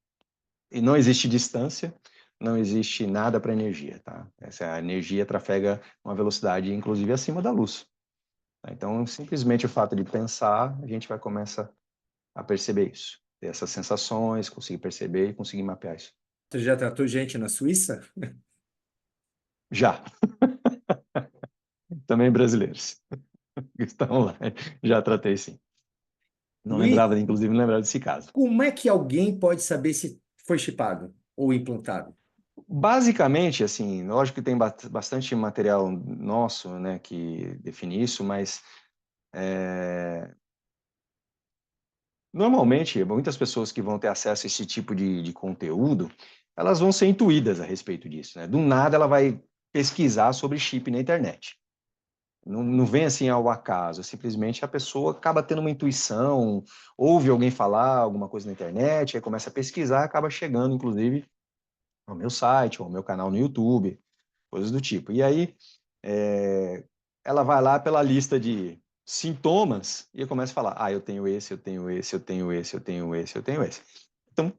e não existe distância, não existe nada para energia, tá? Essa energia trafega uma velocidade, inclusive, acima da luz. Então, simplesmente o fato de pensar, a gente vai começar a perceber isso. Ter essas sensações, conseguir perceber e conseguir mapear isso. você já tratou gente na Suíça? Já, também brasileiros que estão lá. Já tratei sim. Não Luiz, lembrava, inclusive, não lembrava desse caso. como é que alguém pode saber se foi chipado ou implantado? Basicamente, assim, lógico que tem bastante material nosso, né, que define isso, mas normalmente, muitas pessoas que vão ter acesso a esse tipo de conteúdo, elas vão ser intuídas a respeito disso, né? Do nada ela vai pesquisar sobre chip na internet. Não vem assim ao acaso, simplesmente a pessoa acaba tendo uma intuição, ouve alguém falar alguma coisa na internet, aí começa a pesquisar, acaba chegando, inclusive, ao meu site, ou ao meu canal no YouTube, coisas do tipo. E aí, ela vai lá pela lista de sintomas e começa a falar: eu tenho esse, eu tenho esse, eu tenho esse, eu tenho esse, eu tenho esse. Então,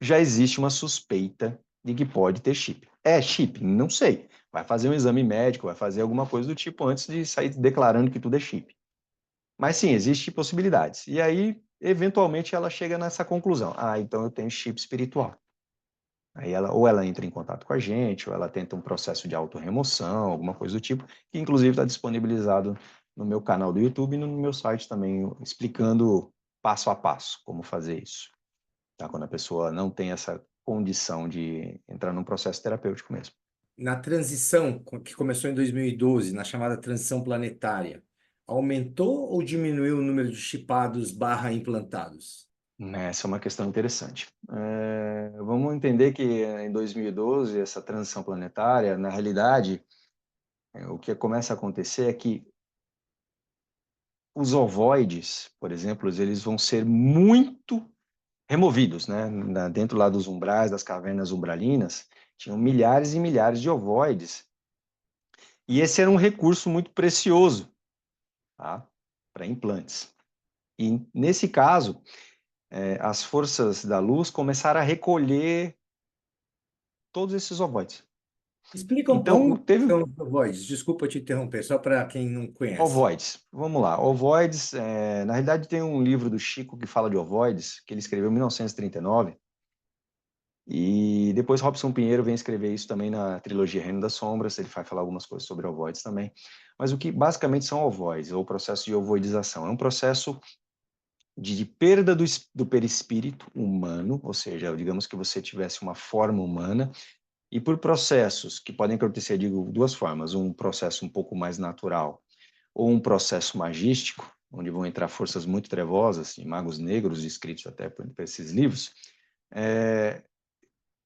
já existe uma suspeita de que pode ter chip. É chip? Não sei. Vai fazer um exame médico, vai fazer alguma coisa do tipo antes de sair declarando que tudo é chip. Mas sim, existem possibilidades. E aí, eventualmente, ela chega nessa conclusão. Ah, então eu tenho chip espiritual. Aí ela entra em contato com a gente, ou ela tenta um processo de autorremoção, alguma coisa do tipo, que inclusive está disponibilizado no meu canal do YouTube e no meu site também, explicando passo a passo como fazer isso. Tá? Quando a pessoa não tem essa condição de entrar num processo terapêutico mesmo. Na transição que começou em 2012, na chamada transição planetária, aumentou ou diminuiu o número de chipados barra implantados? Essa é uma questão interessante. Vamos entender que em 2012, essa transição planetária, na realidade, o que começa a acontecer é que os ovoides, por exemplo, eles vão ser muito removidos, né? Dentro lá dos umbrais, das cavernas umbralinas, tinham milhares e milhares de ovoides. E esse era um recurso muito precioso, tá? Para implantes. E nesse caso, as forças da luz começaram a recolher todos esses ovoides. Explica um pouco Então, o que teve são os ovoides. Desculpa te interromper, só para quem não conhece. ovoides. Vamos lá. Ovoides, na realidade, tem um livro do Chico que fala de ovoides, que ele escreveu em 1939. E depois Robson Pinheiro vem escrever isso também na trilogia Reino das Sombras, ele vai falar algumas coisas sobre ovoides também. Mas o que basicamente são ovoides, ou o processo de ovoidização? É um processo de perda do perispírito humano, ou seja, digamos que você tivesse uma forma humana, e por processos que podem acontecer de duas formas, um processo um pouco mais natural, ou um processo magístico, onde vão entrar forças muito trevosas, e magos negros, descritos até por esses livros,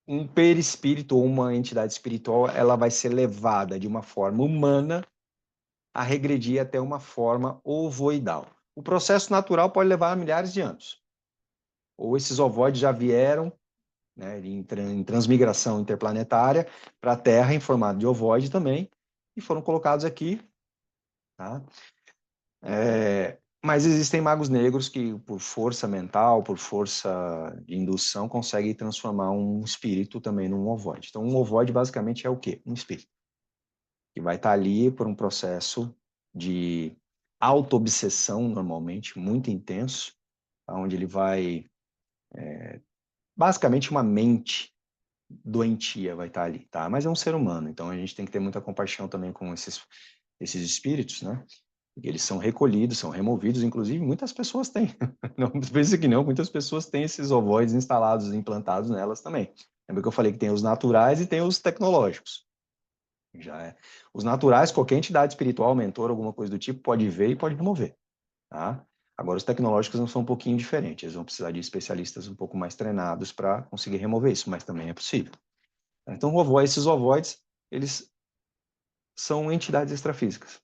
um perispírito ou uma entidade espiritual, ela vai ser levada de uma forma humana a regredir até uma forma ovoidal. O processo natural pode levar milhares de anos. Ou esses ovoides já vieram, né, em transmigração interplanetária para a Terra em formato de ovoide também, e foram colocados aqui. Tá? Mas existem magos negros que, por força mental, por força de indução, conseguem transformar um espírito também num ovoide. Então, um ovoide basicamente é o quê? Um espírito que vai estar ali por um processo de auto-obsessão, normalmente, muito intenso, onde ele vai, basicamente, uma mente doentia vai estar ali, tá? Mas é um ser humano, então a gente tem que ter muita compaixão também com esses espíritos, né? Porque eles são recolhidos, são removidos, inclusive muitas pessoas têm. Não pense que não, muitas pessoas têm esses ovoides instalados, implantados nelas também. Lembra que eu falei que tem os naturais e tem os tecnológicos. Já é. Os naturais, qualquer entidade espiritual, mentor, alguma coisa do tipo, pode ver e pode remover, tá? Agora, os tecnológicos não são um pouquinho diferentes, eles vão precisar de especialistas um pouco mais treinados para conseguir remover isso, mas também é possível. Então, esses ovoides, eles são entidades extrafísicas,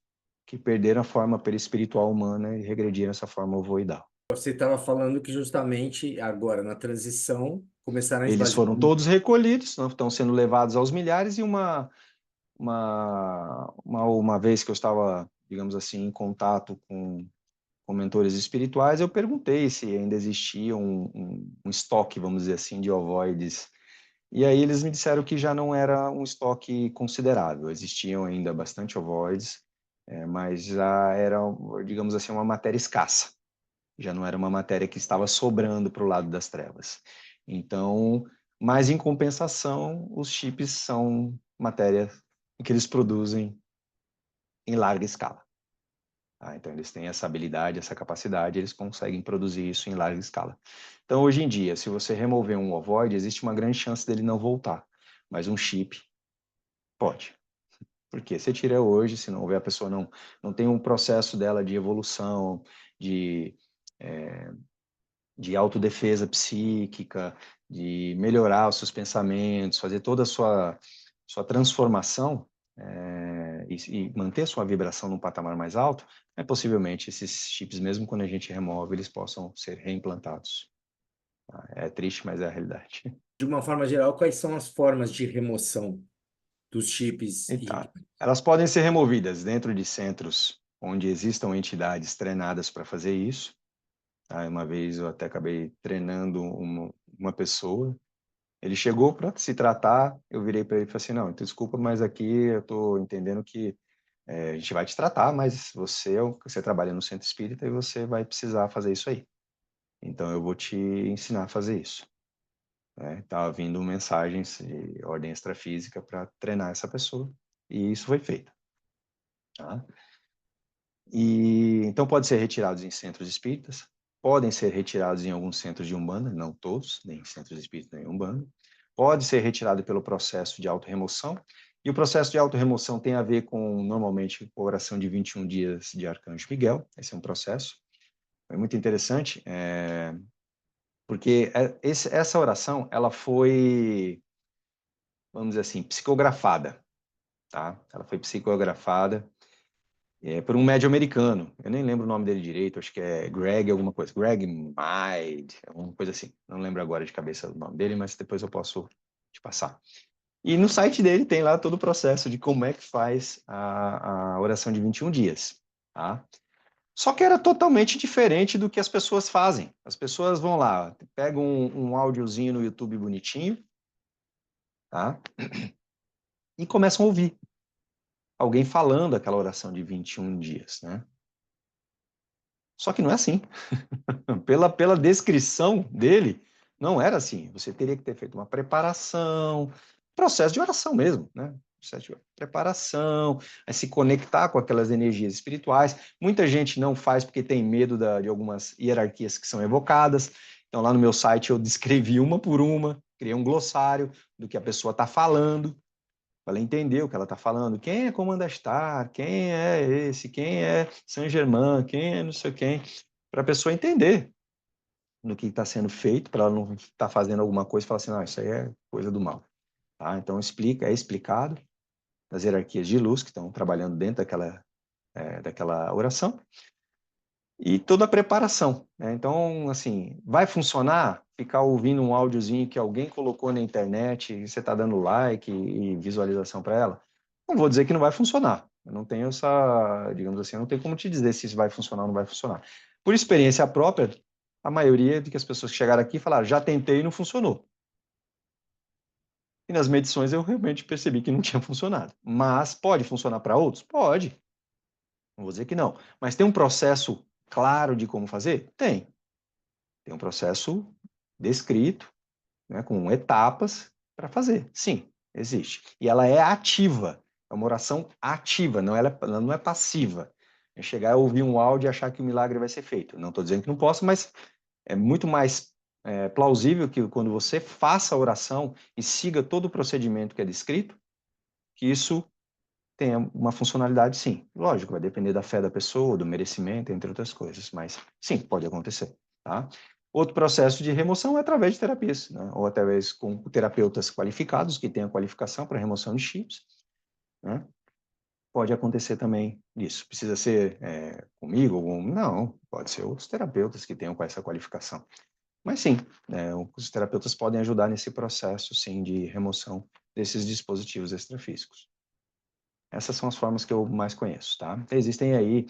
que perderam a forma perispiritual humana e regrediram essa forma ovoidal. Você estava falando que justamente agora, na transição, começaram a Eles esvaziar. foram todos recolhidos, não estão sendo levados aos milhares, e uma vez que eu estava, digamos assim, em contato com mentores espirituais, eu perguntei se ainda existia um estoque, vamos dizer assim, de ovoides. E aí eles me disseram que já não era um estoque considerável, existiam ainda bastante ovoides, mas já era, digamos assim, uma matéria escassa. Já não era uma matéria que estava sobrando para o lado das trevas. Então, mas em compensação, os chips são matéria que eles produzem em larga escala. Tá? Então, eles têm essa habilidade, essa capacidade, eles conseguem produzir isso em larga escala. Então, hoje em dia, se você remover um ovoide, existe uma grande chance dele não voltar, mas um chip pode. Porque se tira hoje, se não houver, a pessoa não tem um processo dela de evolução, de, de autodefesa psíquica, de melhorar os seus pensamentos, fazer toda a sua transformação, e manter a sua vibração num patamar mais alto, possivelmente esses chips, mesmo quando a gente remove, eles possam ser reimplantados. Tá? É triste, mas é a realidade. De uma forma geral, quais são as formas de remoção dos chips e Então, elas podem ser removidas dentro de centros onde existam entidades treinadas para fazer isso. Tá? Uma vez eu até acabei treinando uma pessoa, Ele chegou para se tratar, eu virei para ele e falei assim, não, então, desculpa, mas aqui eu estou entendendo que a gente vai te tratar, mas você trabalha no centro espírita e você vai precisar fazer isso aí. Então eu vou te ensinar a fazer isso. Estava vindo mensagens de ordem extrafísica para treinar essa pessoa, e isso foi feito. Tá? E, então pode ser retirados em centros espíritas, podem ser retirados em alguns centros de Umbanda, não todos, nem centros espíritas nem Umbanda. Pode ser retirado pelo processo de autorremoção, e o processo de autorremoção tem a ver com, normalmente, a oração de 21 dias de Arcanjo Miguel. Esse é um processo. É muito interessante, porque essa oração, ela foi, vamos dizer assim, psicografada, tá? Ela foi psicografada por um médium americano. Eu nem lembro o nome dele direito, acho que é Greg alguma coisa. Greg Hyde, alguma coisa assim. Não lembro agora de cabeça o nome dele, mas depois eu posso te passar. E no site dele tem lá todo o processo de como é que faz a oração de 21 dias, tá? Só que era totalmente diferente do que as pessoas fazem. As pessoas vão lá, pegam um áudiozinho no YouTube bonitinho, tá? E começam a ouvir alguém falando aquela oração de 21 dias, né? Só que não é assim. Pela descrição dele, não era assim. Você teria que ter feito uma preparação, processo de oração mesmo, né? Processo de preparação, a se conectar com aquelas energias espirituais. Muita gente não faz porque tem medo de algumas hierarquias que são evocadas. Então, lá no meu site, eu descrevi uma por uma, criei um glossário do que a pessoa está falando, para ela entender o que ela está falando. Quem é Comandastar? Quem é esse? Quem é Saint-Germain? Quem é não sei quem? Para a pessoa entender no que está sendo feito, para ela não estar fazendo alguma coisa e falar assim, não, isso aí é coisa do mal. Tá? Então, é explicado as hierarquias de luz que estão trabalhando dentro daquela oração e toda a preparação. Né? Então, assim, vai funcionar ficar ouvindo um áudiozinho que alguém colocou na internet e você está dando like e visualização para ela? Não vou dizer que não vai funcionar. Eu não tenho essa, digamos assim, eu não tenho como te dizer se isso vai funcionar ou não vai funcionar. Por experiência própria, a maioria de que as pessoas que chegaram aqui falaram, já tentei e não funcionou. E nas medições eu realmente percebi que não tinha funcionado. Mas pode funcionar para outros? Pode. Não vou dizer que não. Mas tem um processo claro de como fazer? Tem. Tem um processo descrito, né, com etapas para fazer. Sim, existe. E ela é ativa. É uma oração ativa, ela não é passiva. É chegar a ouvir um áudio e achar que o milagre vai ser feito. Não estou dizendo que não posso, mas é muito mais plausível que quando você faça a oração e siga todo o procedimento que é descrito, que isso tenha uma funcionalidade, sim. Lógico, vai depender da fé da pessoa, do merecimento, entre outras coisas, mas sim, pode acontecer, tá? Outro processo de remoção é através de terapias, né? Ou através com terapeutas qualificados, que tenham qualificação para remoção de chips, né? Pode acontecer também isso. Precisa ser comigo? Não, pode ser outros terapeutas que tenham com essa qualificação. Mas sim, os terapeutas podem ajudar nesse processo, sim, de remoção desses dispositivos extrafísicos. Essas são as formas que eu mais conheço, tá? Existem aí,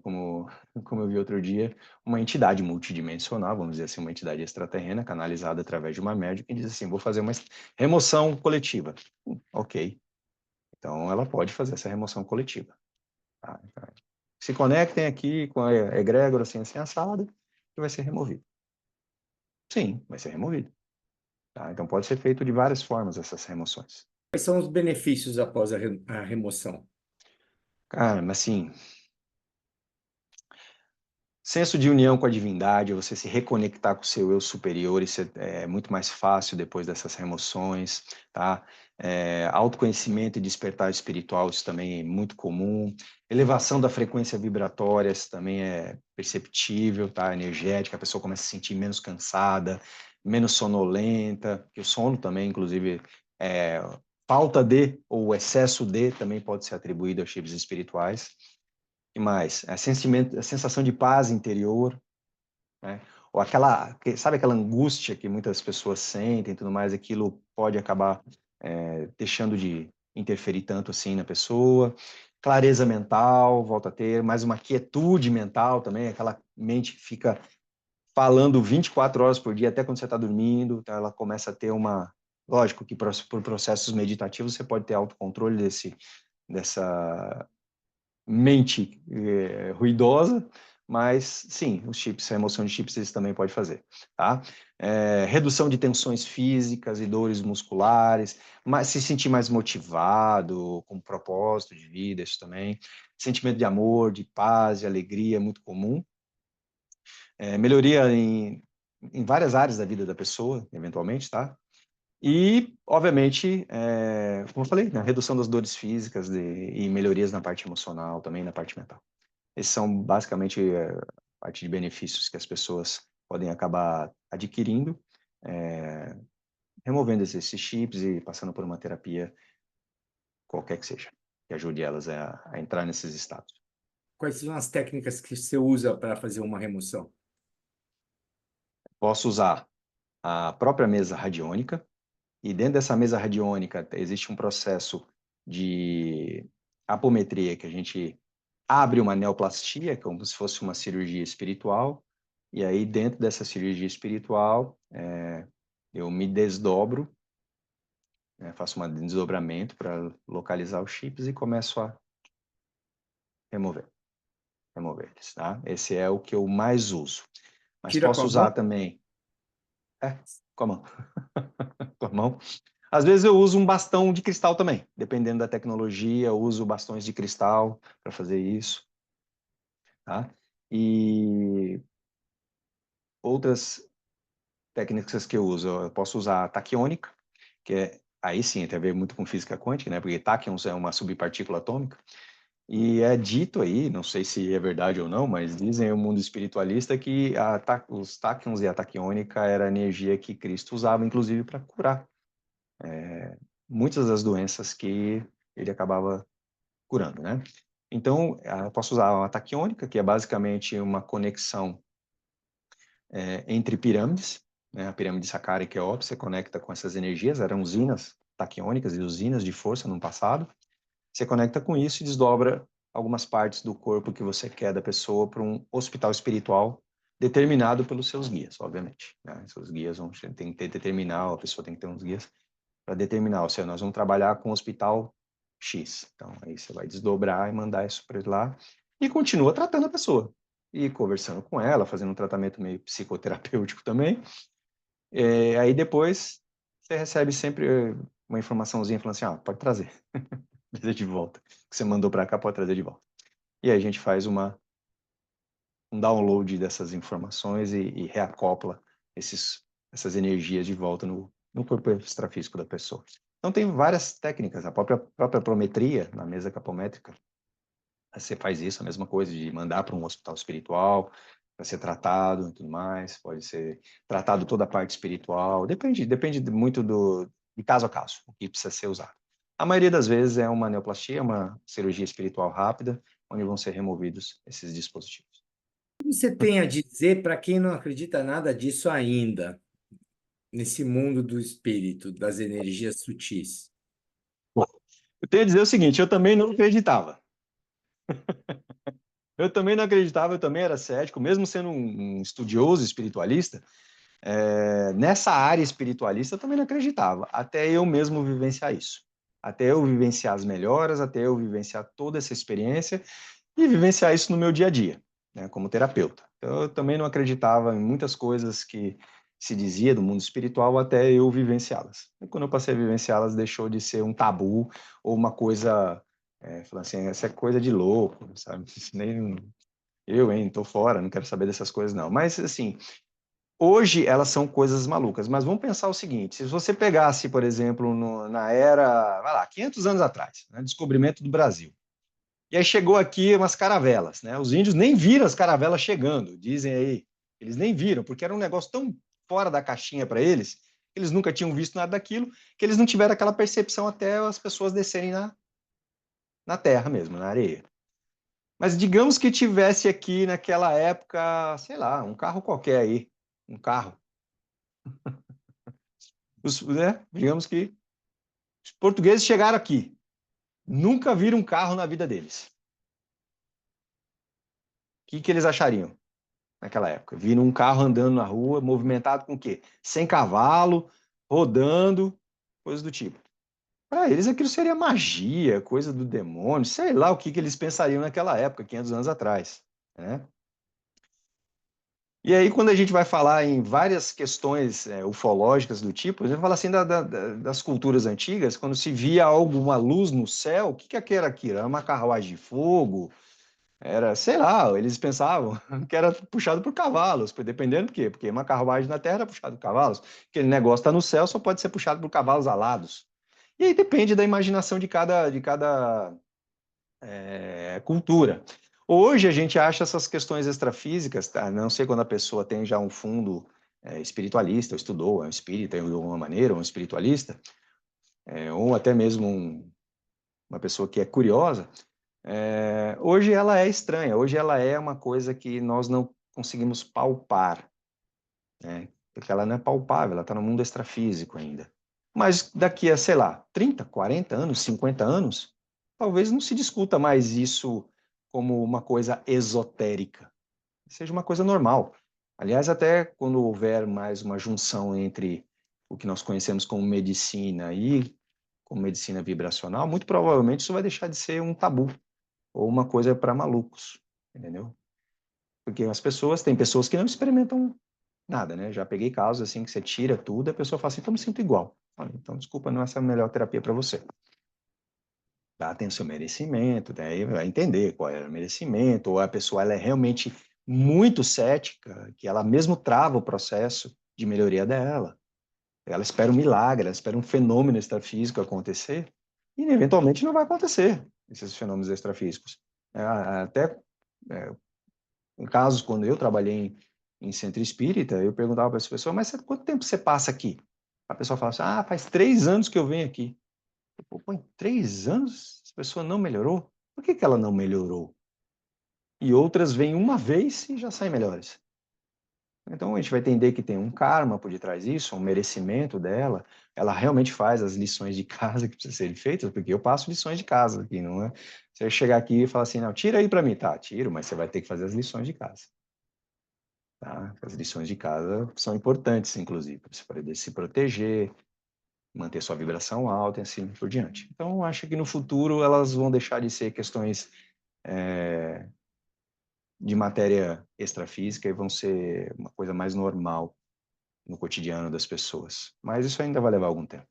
como eu vi outro dia, uma entidade multidimensional, vamos dizer assim, uma entidade extraterrena, canalizada através de uma médium, que diz assim, vou fazer uma remoção coletiva. Ok. Então, ela pode fazer essa remoção coletiva. Tá? Então, se conectem aqui com a egrégora assim assado, que vai ser removido. Sim, vai ser removido. Tá? Então, pode ser feito de várias formas essas remoções. Quais são os benefícios após a remoção? Cara, mas assim, senso de união com a divindade, você se reconectar com o seu eu superior, isso é muito mais fácil depois dessas remoções, tá? Autoconhecimento e despertar espiritual, isso também é muito comum. Elevação da frequência vibratória, isso também é perceptível, tá? Energética, a pessoa começa a se sentir menos cansada, menos sonolenta, que o sono também, inclusive, falta de ou excesso de também pode ser atribuído aos chips espirituais. E mais? A sensação de paz interior, né? Ou sabe aquela angústia que muitas pessoas sentem e tudo mais, aquilo pode acabar deixando de interferir tanto assim na pessoa. Clareza mental, volta a ter, mais uma quietude mental também, aquela mente que fica falando 24 horas por dia, até quando você está dormindo, então ela começa a ter uma... Lógico que por processos meditativos você pode ter autocontrole dessa mente ruidosa, mas sim, os chips, a remoção de chips, isso também pode fazer, tá? Redução de tensões físicas e dores musculares, se sentir mais motivado, com propósito de vida, isso também. Sentimento de amor, de paz, de alegria, é muito comum. Melhoria em várias áreas da vida da pessoa, eventualmente, tá? E, obviamente, como eu falei, né, redução das dores físicas e melhorias na parte emocional, também na parte mental. Esses são basicamente a parte de benefícios que as pessoas podem acabar adquirindo, removendo esses chips e passando por uma terapia qualquer que seja, que ajude elas a entrar nesses estados. Quais são as técnicas que você usa para fazer uma remoção? Posso usar a própria mesa radiônica, e dentro dessa mesa radiônica existe um processo de apometria que a gente abre uma neoplastia, como se fosse uma cirurgia espiritual, e aí dentro dessa cirurgia espiritual eu me desdobro, faço um desdobramento para localizar os chips e começo a remover eles, tá? Esse é o que eu mais uso. Mas Tira com posso a usar mão? também com a mão. Com a mão. Às vezes eu uso um bastão de cristal também, dependendo da tecnologia, eu uso bastões de cristal para fazer isso, tá? E outras técnicas que eu uso, eu posso usar a taquiônica, que aí sim, tem a ver muito com física quântica, né? Porque táquions é uma subpartícula atômica, e é dito aí, não sei se é verdade ou não, mas dizem o mundo espiritualista que os táquions e a taquiônica era a energia que Cristo usava, inclusive, para curar muitas das doenças que ele acabava curando, né? Então, eu posso usar a taquiônica, que é basicamente uma conexão entre pirâmides, né? A pirâmide Saqqara e Quéops, você conecta com essas energias, eram usinas taquiônicas e usinas de força no passado. Você conecta com isso e desdobra algumas partes do corpo que você quer da pessoa para um hospital espiritual determinado pelos seus guias, obviamente, né? Seus guias tem que ter determinar, a pessoa tem que ter uns guias para determinar, ou seja, nós vamos trabalhar com o hospital X. Então, aí você vai desdobrar e mandar isso para lá e continua tratando a pessoa. E conversando com ela, fazendo um tratamento meio psicoterapêutico também. Aí depois você recebe sempre uma informaçãozinha falando assim, pode trazer. Trazer de volta. O que você mandou para cá pode trazer de volta. E aí a gente faz um download dessas informações e reacopla essas energias de volta no corpo extrafísico da pessoa. Então tem várias técnicas, a própria prometria na mesa capométrica, você faz isso, a mesma coisa, de mandar para um hospital espiritual, para ser tratado e tudo mais, pode ser tratado toda a parte espiritual, depende muito de caso a caso, o que precisa ser usado. A maioria das vezes é uma neoplastia, uma cirurgia espiritual rápida, onde vão ser removidos esses dispositivos. O que você tem a dizer para quem não acredita nada disso ainda, nesse mundo do espírito, das energias sutis? Bom, eu tenho a dizer o seguinte, eu também não acreditava. Eu também não acreditava, eu também era cético, mesmo sendo um estudioso espiritualista, nessa área espiritualista eu também não acreditava, até eu mesmo vivenciar isso. Até eu vivenciar as melhoras, até eu vivenciar toda essa experiência e vivenciar isso no meu dia a dia, né, como terapeuta. Então, eu também não acreditava em muitas coisas que se dizia do mundo espiritual até eu vivenciá-las. E quando eu passei a vivenciá-las, deixou de ser um tabu ou uma coisa, falando assim, essa é coisa de louco, sabe? Nem eu, hein, tô fora, não quero saber dessas coisas não. Mas, assim, hoje elas são coisas malucas, mas vamos pensar o seguinte, se você pegasse, por exemplo, na era, vai lá, 500 anos atrás, né, descobrimento do Brasil, e aí chegou aqui umas caravelas, né? Os índios nem viram as caravelas chegando, dizem aí. Eles nem viram, porque era um negócio tão fora da caixinha para eles, que eles nunca tinham visto nada daquilo, que eles não tiveram aquela percepção até as pessoas descerem na terra mesmo, na areia. Mas digamos que tivesse aqui naquela época, sei lá, um carro qualquer aí, um carro. Digamos que os portugueses chegaram aqui, nunca viram um carro na vida deles. O que eles achariam? naquela época. Viram um carro andando na rua, movimentado com o quê? Sem cavalo, rodando, coisas do tipo. Para eles aquilo seria magia, coisa do demônio, sei lá o que eles pensariam naquela época, 500 anos atrás, né? E aí, quando a gente vai falar em várias questões ufológicas do tipo, a gente fala assim das culturas antigas, quando se via alguma luz no céu, o que era aquilo? Era uma carruagem de fogo? Era, sei lá, eles pensavam que era puxado por cavalos, dependendo do quê? Porque uma carruagem na terra era puxada por cavalos. Aquele negócio está no céu, só pode ser puxado por cavalos alados. E aí depende da imaginação de cada cultura. Hoje a gente acha essas questões extrafísicas, tá? Não sei quando a pessoa tem já um fundo espiritualista, ou estudou, é um espírita de alguma maneira, um espiritualista, ou até mesmo uma pessoa que é curiosa, hoje ela é estranha, hoje ela é uma coisa que nós não conseguimos palpar, né? Porque ela não é palpável, ela está no mundo extrafísico ainda. Mas daqui a, sei lá, 30, 40 anos, 50 anos, talvez não se discuta mais isso como uma coisa esotérica, seja uma coisa normal. Aliás, até quando houver mais uma junção entre o que nós conhecemos como medicina e como medicina vibracional, muito provavelmente isso vai deixar de ser um tabu ou uma coisa para malucos, entendeu? Porque tem pessoas que não experimentam nada, né? Já peguei casos assim que você tira tudo, a pessoa fala assim, então me sinto igual. Então, desculpa, não é essa a melhor terapia para você. Tá? Tem o seu merecimento, daí vai entender qual é o merecimento, ou a pessoa ela é realmente muito cética, que ela mesmo trava o processo de melhoria dela. Ela espera um milagre, ela espera um fenômeno extrafísico acontecer, e eventualmente não vai acontecer esses fenômenos extrafísicos. Até em casos, quando eu trabalhei em centro espírita, eu perguntava para as pessoas, mas quanto tempo você passa aqui? A pessoa falava assim, faz 3 anos que eu venho aqui. Pô, em 3 anos essa pessoa não melhorou? Por que ela não melhorou? E outras vêm uma vez e já saem melhores. Então a gente vai entender que tem um karma por detrás disso, um merecimento dela. Ela realmente faz as lições de casa que precisam ser feitas, porque eu passo lições de casa aqui, não é? Você chegar aqui e falar assim, não, tira aí para mim, tá? Tiro, mas você vai ter que fazer as lições de casa. Tá? As lições de casa são importantes, inclusive, para você poder se proteger, manter sua vibração alta e assim por diante. Então, acho que no futuro elas vão deixar de ser questões de matéria extrafísica e vão ser uma coisa mais normal no cotidiano das pessoas. Mas isso ainda vai levar algum tempo.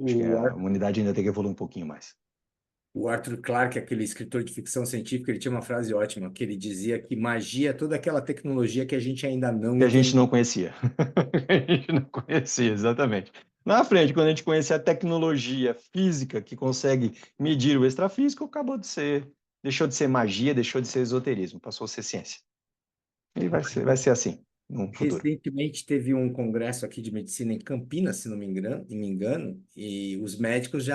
Acho que O, a Ar- humanidade ainda tem que evoluir um pouquinho mais. o Arthur Clarke, aquele escritor de ficção científica, ele tinha uma frase ótima, que ele dizia que magia é toda aquela tecnologia que a gente ainda não Que a gente entende. não conhecia. A gente não conhecia, exatamente. Na frente, quando a gente conhecer a tecnologia física que consegue medir o extrafísico, deixou de ser magia, deixou de ser esoterismo, passou a ser ciência. E vai ser assim no futuro. Recentemente teve um congresso aqui de medicina em Campinas, se não me engano, e os médicos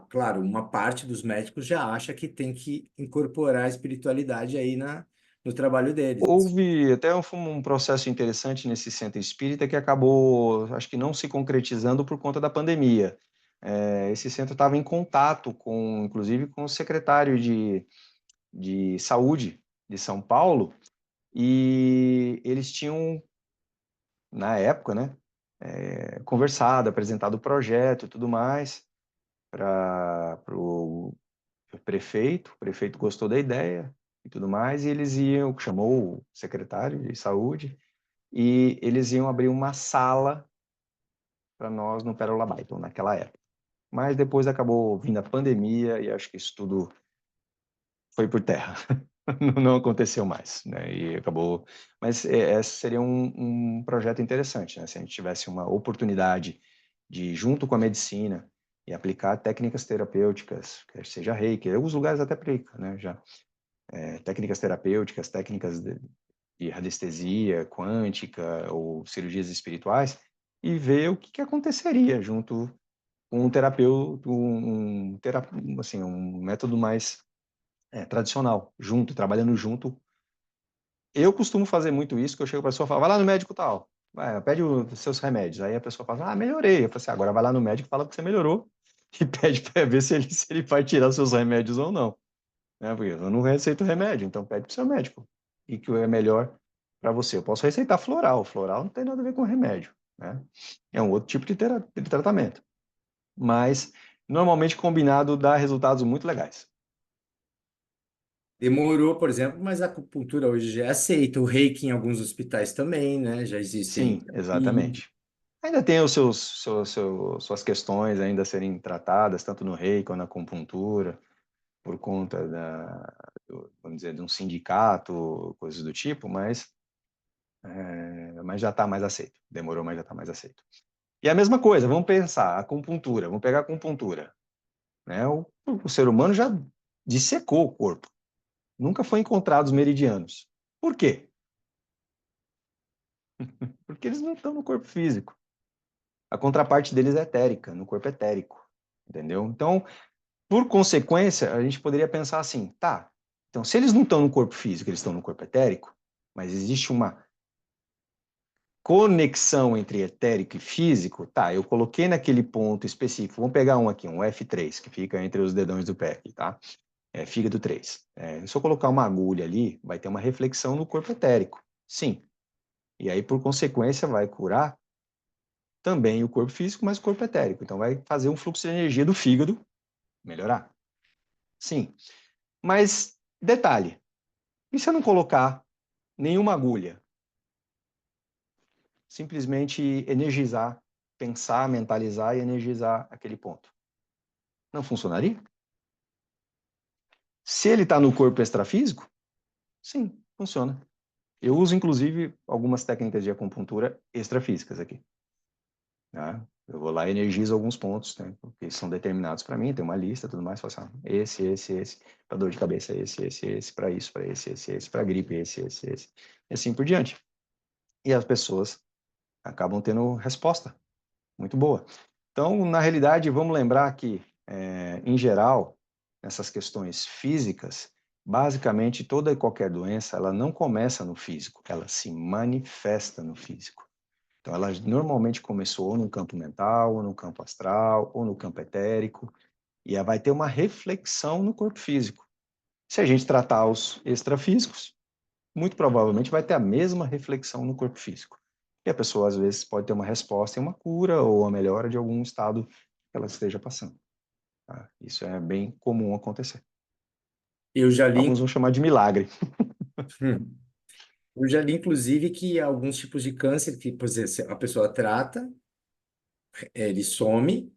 claro, uma parte dos médicos já acha que tem que incorporar a espiritualidade aí no trabalho deles. Houve até um processo interessante nesse centro espírita que acabou, acho que não se concretizando por conta da pandemia. Esse centro estava em contato inclusive, com o secretário de Saúde de São Paulo, e eles tinham, na época, né, conversado, apresentado o projeto e tudo mais para o prefeito gostou da ideia e tudo mais, e chamou o secretário de Saúde, e eles iam abrir uma sala para nós no Pérola Byton naquela época. Mas depois acabou vindo a pandemia e acho que isso tudo foi por terra. Não aconteceu mais, né? E acabou. Mas esse seria um projeto interessante, né? Se a gente tivesse uma oportunidade de, junto com a medicina, e aplicar técnicas terapêuticas, quer seja reiki, alguns lugares até aplica, né? Já técnicas terapêuticas, técnicas de radiestesia quântica ou cirurgias espirituais, e ver o que aconteceria junto com um terapeuta, assim, um método mais tradicional, trabalhando junto. Eu costumo fazer muito isso, que eu chego para a pessoa e falo, vai lá no médico tal, pede os seus remédios. Aí a pessoa fala, melhorei. Eu falo assim, agora vai lá no médico, fala que você melhorou e pede para ver se ele vai tirar os seus remédios ou não. Porque eu não receito remédio, então pede para o seu médico. e que é melhor para você. Eu posso receitar floral. Floral não tem nada a ver com remédio, né? É um outro tipo de tratamento. Mas, normalmente, combinado dá resultados muito legais. Demorou, por exemplo, mas a acupuntura hoje já é aceita. O reiki em alguns hospitais também, né? Já existem Sim, terapias. exatamente. Ainda tem suas questões ainda a serem tratadas, tanto no reiki quanto na acupuntura, por conta vamos dizer, de um sindicato, coisas do tipo, mas já está mais aceito. Demorou, mas já está mais aceito. E a mesma coisa, vamos pensar, acupuntura, vamos pegar a acupuntura, né? O ser humano já dissecou o corpo, nunca foi encontrado os meridianos. Por quê? Porque eles não estão no corpo físico. A contraparte deles é etérica, no corpo etérico, entendeu? Então, por consequência, a gente poderia pensar assim, tá, então se eles não estão no corpo físico, eles estão no corpo etérico, mas existe uma conexão entre etérico e físico, tá, eu coloquei naquele ponto específico, vamos pegar um aqui, um F3, que fica entre os dedões do pé aqui, tá? Fígado 3. Se eu colocar uma agulha ali, vai ter uma reflexão no corpo etérico, sim. E aí, por consequência, vai curar também o corpo físico, mas o corpo etérico. Então, vai fazer um fluxo de energia do fígado melhorar. Sim. Mas, detalhe, e se eu não colocar nenhuma agulha? Simplesmente energizar, pensar, mentalizar e energizar aquele ponto. Não funcionaria? Se ele está no corpo extrafísico, sim, funciona. Eu uso, inclusive, algumas técnicas de acupuntura extrafísicas aqui. Né? Eu vou lá e energizo alguns pontos, né? Porque são determinados para mim, tem uma lista, tudo mais, faço esse, para dor de cabeça, esse, para isso, para esse, para gripe, esse, e assim por diante. E as pessoas acabam tendo resposta muito boa. Então, na realidade, vamos lembrar que, em geral, essas questões físicas, basicamente toda e qualquer doença, ela não começa no físico, ela se manifesta no físico. Então, ela normalmente começou ou no campo mental, ou no campo astral, ou no campo etérico, e ela vai ter uma reflexão no corpo físico. Se a gente tratar os extrafísicos, muito provavelmente vai ter a mesma reflexão no corpo físico. E a pessoa, às vezes, pode ter uma resposta em uma cura ou a melhora de algum estado que ela esteja passando. Tá? Isso é bem comum acontecer. Eu já li, Alguns vão chamar de milagre. hum, eu já li, inclusive, que alguns tipos de câncer, que, por exemplo, a pessoa trata, ele some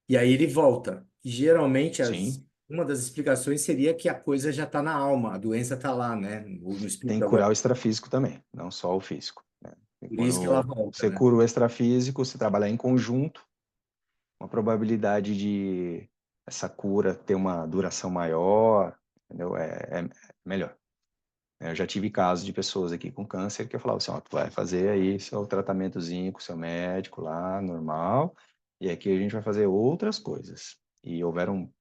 e aí ele volta. E geralmente Sim, uma das explicações seria que a coisa já está na alma, a doença está lá, né? Ou no tem espírito que de alguém. curar o extrafísico também, não só o físico. Né? E Por isso que ela quando volta, você né? cura o extrafísico, se trabalhar em conjunto, uma probabilidade de essa cura ter uma duração maior, entendeu? É melhor. Eu já tive casos de pessoas aqui com câncer que eu falava assim, ó, tu vai fazer aí seu tratamentozinho com seu médico lá, normal, e aqui a gente vai fazer outras coisas. E houveram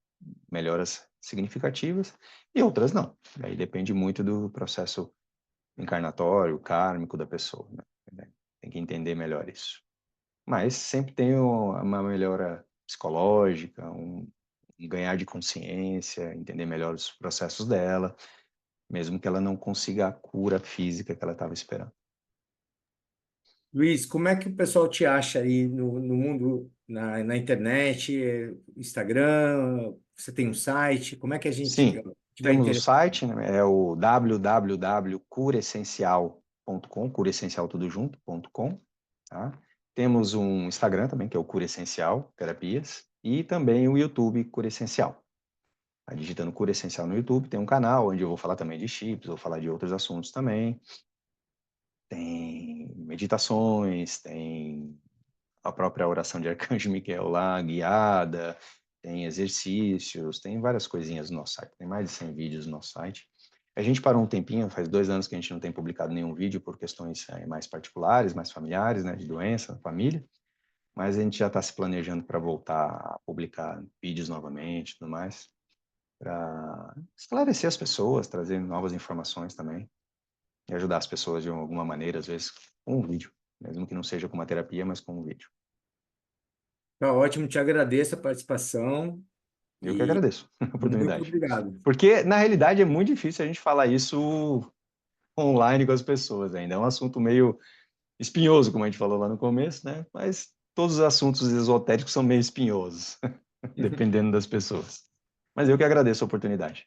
melhoras significativas e outras não. Aí depende muito do processo encarnatório, kármico da pessoa, né? Tem que entender melhor isso. Mas sempre tem uma melhora psicológica, um ganhar de consciência, entender melhor os processos dela, mesmo que ela não consiga a cura física que ela estava esperando. Luiz, como é que o pessoal te acha aí no mundo, na internet, Instagram? Você tem um site? Como é que a gente Sim, tiver temos o interesse? site, né, é o www.curessencial.com, cura essencial tudo junto.com, tá? Temos um Instagram também, que é o Cura Essencial Terapias, e também o YouTube Cura Essencial. Tá digitando Cura Essencial no YouTube, tem um canal onde eu vou falar também de chips, vou falar de outros assuntos também. Tem meditações, tem a própria oração de Arcanjo Miquel lá, guiada, tem exercícios, tem várias coisinhas no nosso site. Tem mais de 100 vídeos no nosso site. A gente parou um tempinho, faz 2 anos que a gente não tem publicado nenhum vídeo por questões mais particulares, mais familiares, né, de doença, família, mas a gente já está se planejando para voltar a publicar vídeos novamente e tudo mais, para esclarecer as pessoas, trazer novas informações também e ajudar as pessoas de alguma maneira, às vezes com um vídeo, mesmo que não seja com uma terapia, mas com um vídeo. Tá ótimo, te agradeço a participação Eu que e agradeço a muito oportunidade. obrigado. Porque, na realidade, é muito difícil a gente falar isso online com as pessoas ainda. É um assunto meio espinhoso, como a gente falou lá no começo, né? Mas todos os assuntos esotéricos são meio espinhosos, dependendo das pessoas. Mas eu que agradeço a oportunidade.